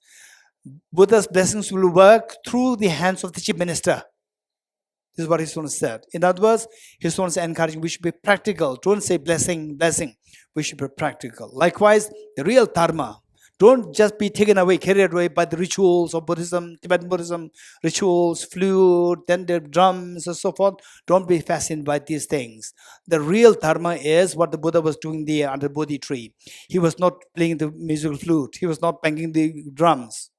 Buddha's blessings will work through the hands of the Chief Minister. This is what His Holiness said. In other words, His Holiness is encouraging we should be practical. Don't say blessing, blessing. We should be practical. Likewise, the real dharma. Don't just be taken away, carried away by the rituals of Buddhism, Tibetan Buddhism, rituals, flute, then the drums and so forth. Don't be fascinated by these things. The real dharma is what the Buddha was doing there under the Bodhi tree. He was not playing the musical flute. He was not banging the drums.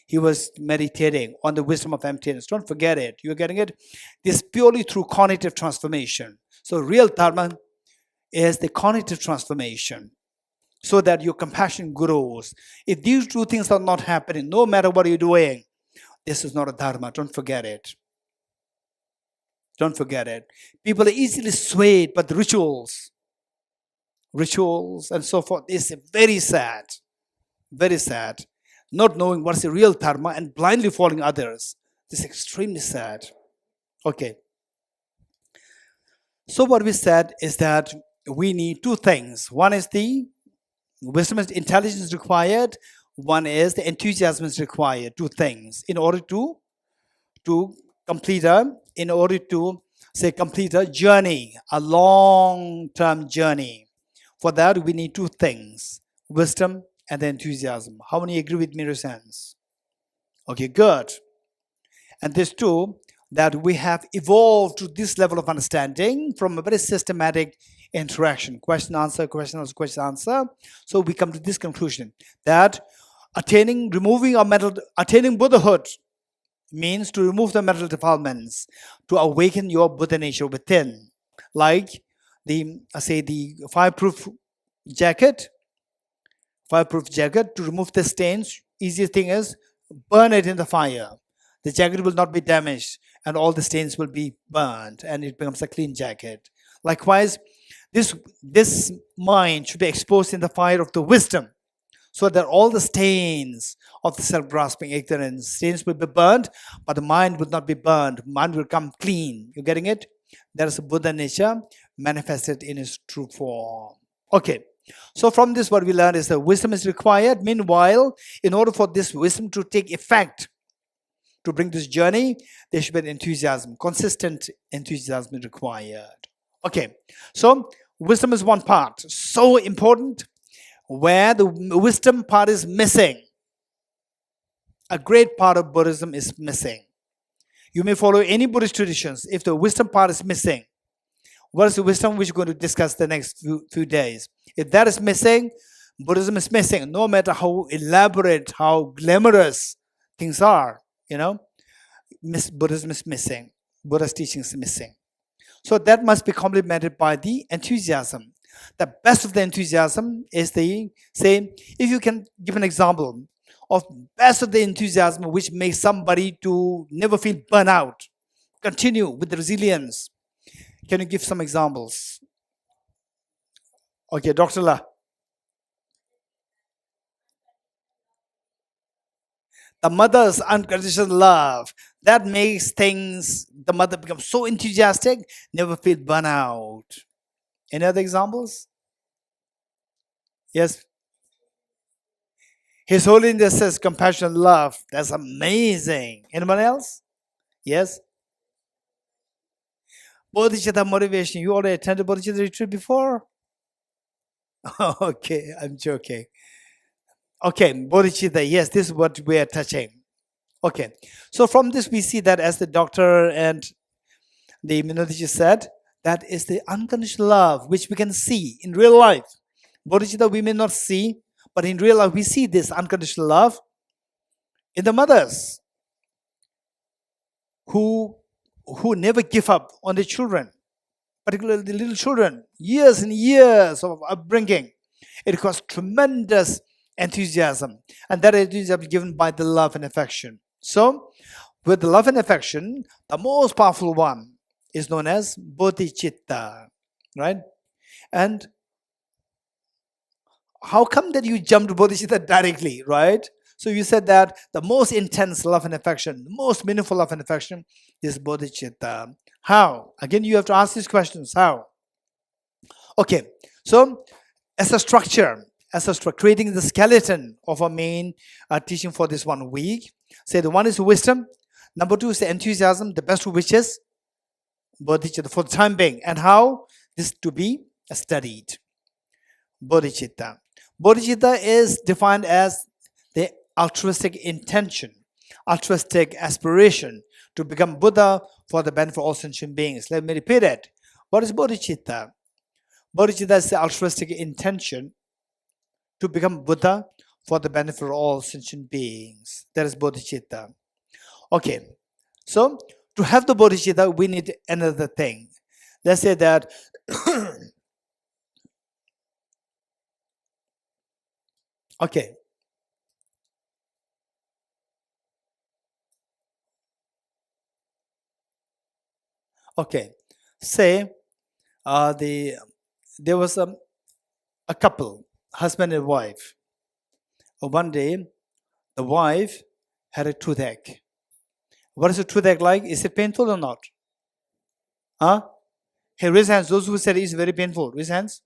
He was meditating on the wisdom of emptiness. Don't forget it. You're getting it? This purely through cognitive transformation. So real dharma is the cognitive transformation. so that your compassion grows. If these two things are not happening, no matter what you're doing, this is not a dharma. Don't forget it. Don't forget it. People are easily swayed by the rituals and so forth. It's very sad. Very sad. Not knowing what's the real dharma and blindly following others. This is extremely sad. Okay. So what we said is that we need two things. One is the wisdom and intelligence required. One is the enthusiasm is required. Two things in order to complete a journey, a long-term journey. For that, we need two things: wisdom and enthusiasm. How many agree with me, Resans? Okay, good. And this too, that we have evolved to this level of understanding from a very systematic interaction, question answer, question answer, question answer. So we come to this conclusion that attaining Buddhahood means to remove the mental defilements, to awaken your Buddha nature within, like the fireproof jacket. To remove the stains, easiest thing is burn it in the fire. The jacket will not be damaged and all the stains will be burned and it becomes a clean jacket. Likewise, this mind should be exposed in the fire of the wisdom, so that all the stains of the self-grasping ignorance, stains will be burned, but the mind will not be burned. Mind will come clean. You getting it? That is a Buddha nature manifested in its true form. Okay. So from this, what we learned is that wisdom is required. Meanwhile, in order for this wisdom to take effect, to bring this journey, there should be an enthusiasm. Consistent enthusiasm is required. Okay. So wisdom is one part. So important. Where the wisdom part is missing, a great part of Buddhism is missing. You may follow any Buddhist traditions. If the wisdom part is missing, what is the wisdom which we're going to discuss the next few days? If that is missing, Buddhism is missing. No matter how elaborate, how glamorous things are, Buddhism is missing. Buddha's teaching is missing. So that must be complemented by the enthusiasm. The best of the enthusiasm is if you can give an example of best of the enthusiasm which makes somebody to never feel burnout, continue with the resilience. Can you give some examples? Okay, Dr. La. The mother's unconditional love, that makes the mother become so enthusiastic, never feel burnout. Any other examples? Yes. His Holiness says compassion, love. That's amazing. Anyone else? Yes. Bodhicitta motivation. You already attended Bodhicitta retreat before? Okay, I'm joking. Okay, Bodhicitta. Yes, this is what we are touching. Okay. So from this we see that, as the doctor and the Minodaji said, that is the unconditional love which we can see in real life. Bodhicitta we may not see, but in real life we see this unconditional love in the mothers who never give up on their children, particularly the little children, years and years of upbringing. It requires tremendous enthusiasm, and that enthusiasm is given by the love and affection. So with the love and affection, the most powerful one is known as Bodhicitta, right? And how come that you jumped to Bodhicitta directly, right? So you said that the most intense love and affection, the most meaningful love and affection is Bodhicitta. How? Again, you have to ask these questions. How? Okay, so as a structure, creating the skeleton of our main teaching for this 1 week, say the one is wisdom, number 2 is the enthusiasm, the best of which is Bodhicitta for the time being, and how this to be studied. Bodhicitta. Bodhicitta is defined as the altruistic intention, altruistic aspiration to become Buddha for the benefit of all sentient beings. Let me repeat it. What is Bodhicitta? Bodhicitta is the altruistic intention to become Buddha for the benefit of all sentient beings. That is Bodhicitta. Okay, so to have the Bodhicitta, we need another thing. Let's say that Okay. Okay. Say there was a couple, husband and wife. One day, the wife had a toothache. What is a toothache like? Is it painful or not? Huh? Hey, raise hands. Those who said it's very painful, raise hands.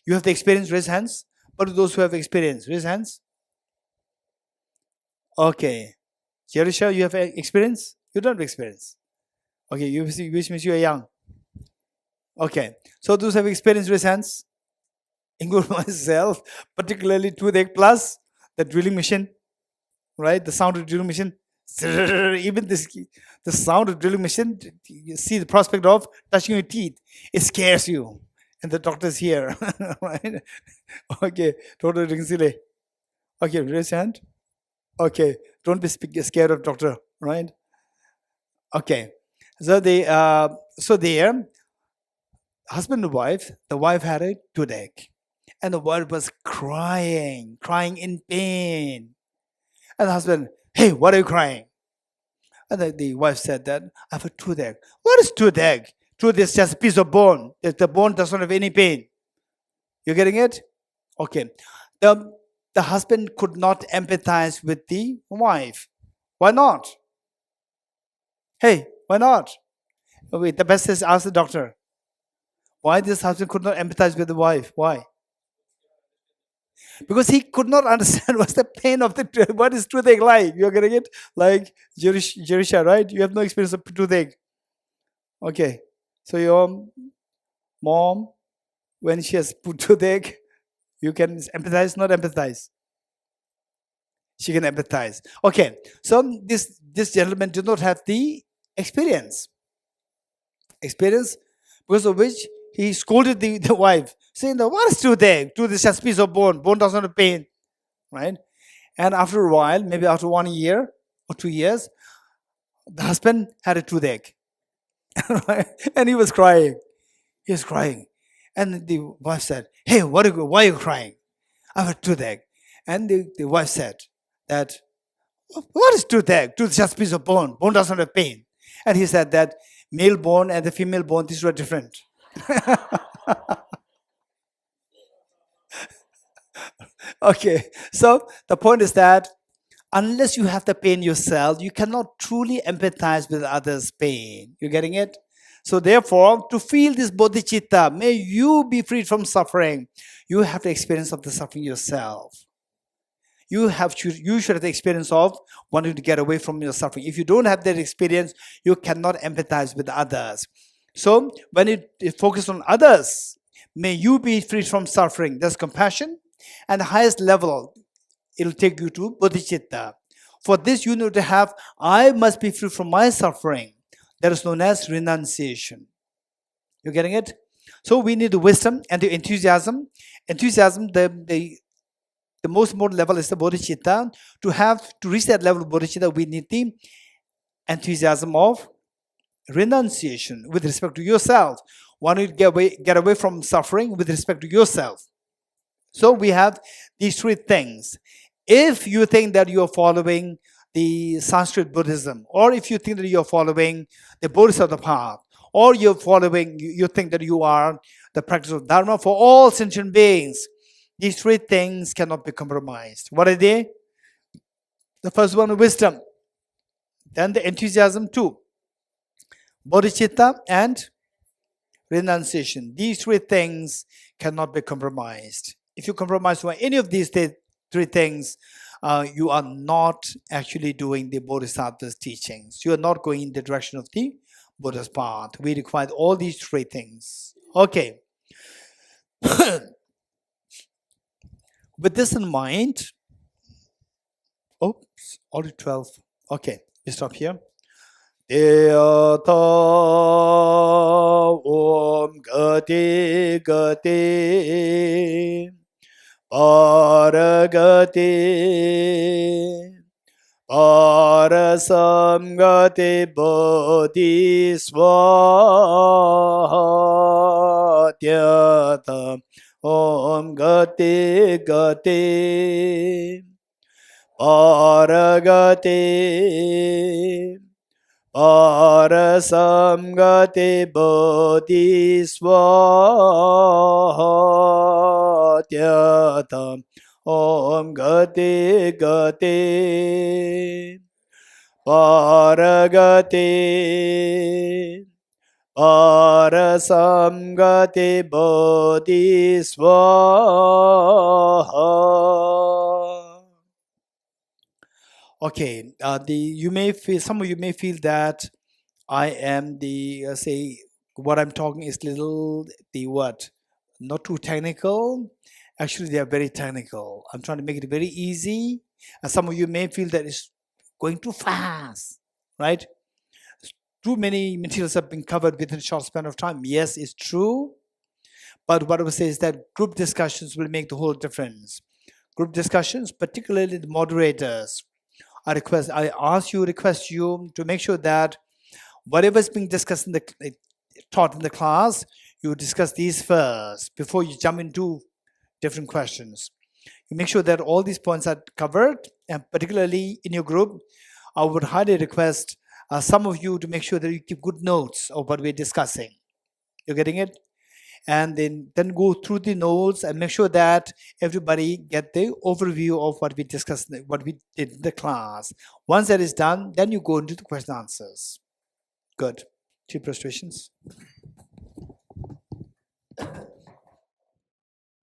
You have the experience, raise hands. But those who have experience, raise hands. Okay. Jerisha, you have experience? You don't have experience. Okay, which means you are young. Okay. So those who have experience, raise hands. Include myself, particularly toothache plus the drilling machine, right? The sound of drilling machine. Even the sound of drilling machine, you see the prospect of touching your teeth. It scares you. And the doctor's here, right? Okay, Dr. Ringsile. Okay, raise hand. Okay, don't be scared of doctor, right? Okay, so there, husband and wife, the wife had a toothache, and the wife was crying in pain. And the husband, hey, what are you crying? And the wife said that I have a toothache. What is toothache? Tooth is just a piece of bone. The bone does not have any pain. You getting it? Okay. The husband could not empathize with the wife. Why not? Hey, why not? Wait, the best is ask the doctor. Why this husband could not empathize with the wife? Why? Because he could not understand what's the pain of what is toothache like. You're getting it? Like Jerisha, right? You have no experience of toothache. Okay. So your mom, when she has toothache, you can empathize, not empathize. She can empathize. Okay. So this gentleman did not have the experience. Because of which he scolded the wife, saying, what is toothache? Tooth is just a piece of bone. Bone doesn't have pain. Right? And after a while, maybe after 1 year or 2 years, the husband had a toothache. Right? And he was crying. He was crying. And the wife said, hey, why are you crying? I have a toothache. And the wife said that, what is toothache? Tooth is just a piece of bone. Bone doesn't have pain. And he said that male bone and the female bone, these were different. Okay, so the point is that unless you have the pain yourself, you cannot truly empathize with others' pain. You getting it? So therefore, to feel this bodhicitta, may you be freed from suffering, you have the experience of the suffering yourself. You should have the experience of wanting to get away from your suffering. If you don't have that experience, you cannot empathize with others. So when it focuses on others, may you be freed from suffering. There's compassion. And the highest level, it'll take you to bodhicitta. For this, you need to have, I must be free from my suffering. That is known as renunciation. You getting it? So we need the wisdom and the enthusiasm. Enthusiasm, the most important level is the bodhicitta. To reach that level of bodhicitta, we need the enthusiasm of renunciation with respect to yourself. Want to get away from suffering with respect to yourself. So we have these three things. If you think that you are following the Sanskrit Buddhism, or if you think that you are following the Bodhisattva path, or you think that you are the practice of Dharma for all sentient beings, these three things cannot be compromised. What are they? The first one, wisdom. Then the enthusiasm, too. Bodhicitta and renunciation. These three things cannot be compromised. If you compromise on any of these three things, you are not actually doing the Bodhisattva's teachings. You are not going in the direction of the Buddha's path. We require all these three things. Okay. With this in mind, already 12. Okay, we stop here. Deyata Om Gati Gati Paragati Parasamgati Bodhi Swatyata Om Gati Gati Paragati Parasamgati Bodhisvatyata Om Gati Gati Paragati Parasamgati Bodhisvaha. Okay, you may feel, some of you may feel that I am say what I'm talking is little not too technical. Actually, they are very technical. I'm trying to make it very easy, and some of you may feel that it's going too fast, right? Too many materials have been covered within a short span of time. Yes, it's true, but what I would say is that group discussions will make the whole difference. Group discussions, particularly the moderators, I request you to make sure that whatever is being discussed taught in the class, you discuss these first before you jump into different questions. You make sure that all these points are covered, and particularly in your group, I would highly request some of you to make sure that you keep good notes of what we're discussing. You're getting it? And then go through the notes and make sure that everybody get the overview of what we discussed, what we did in the class. Once that is done, then you go into the question answers. Good. 2 prostrations.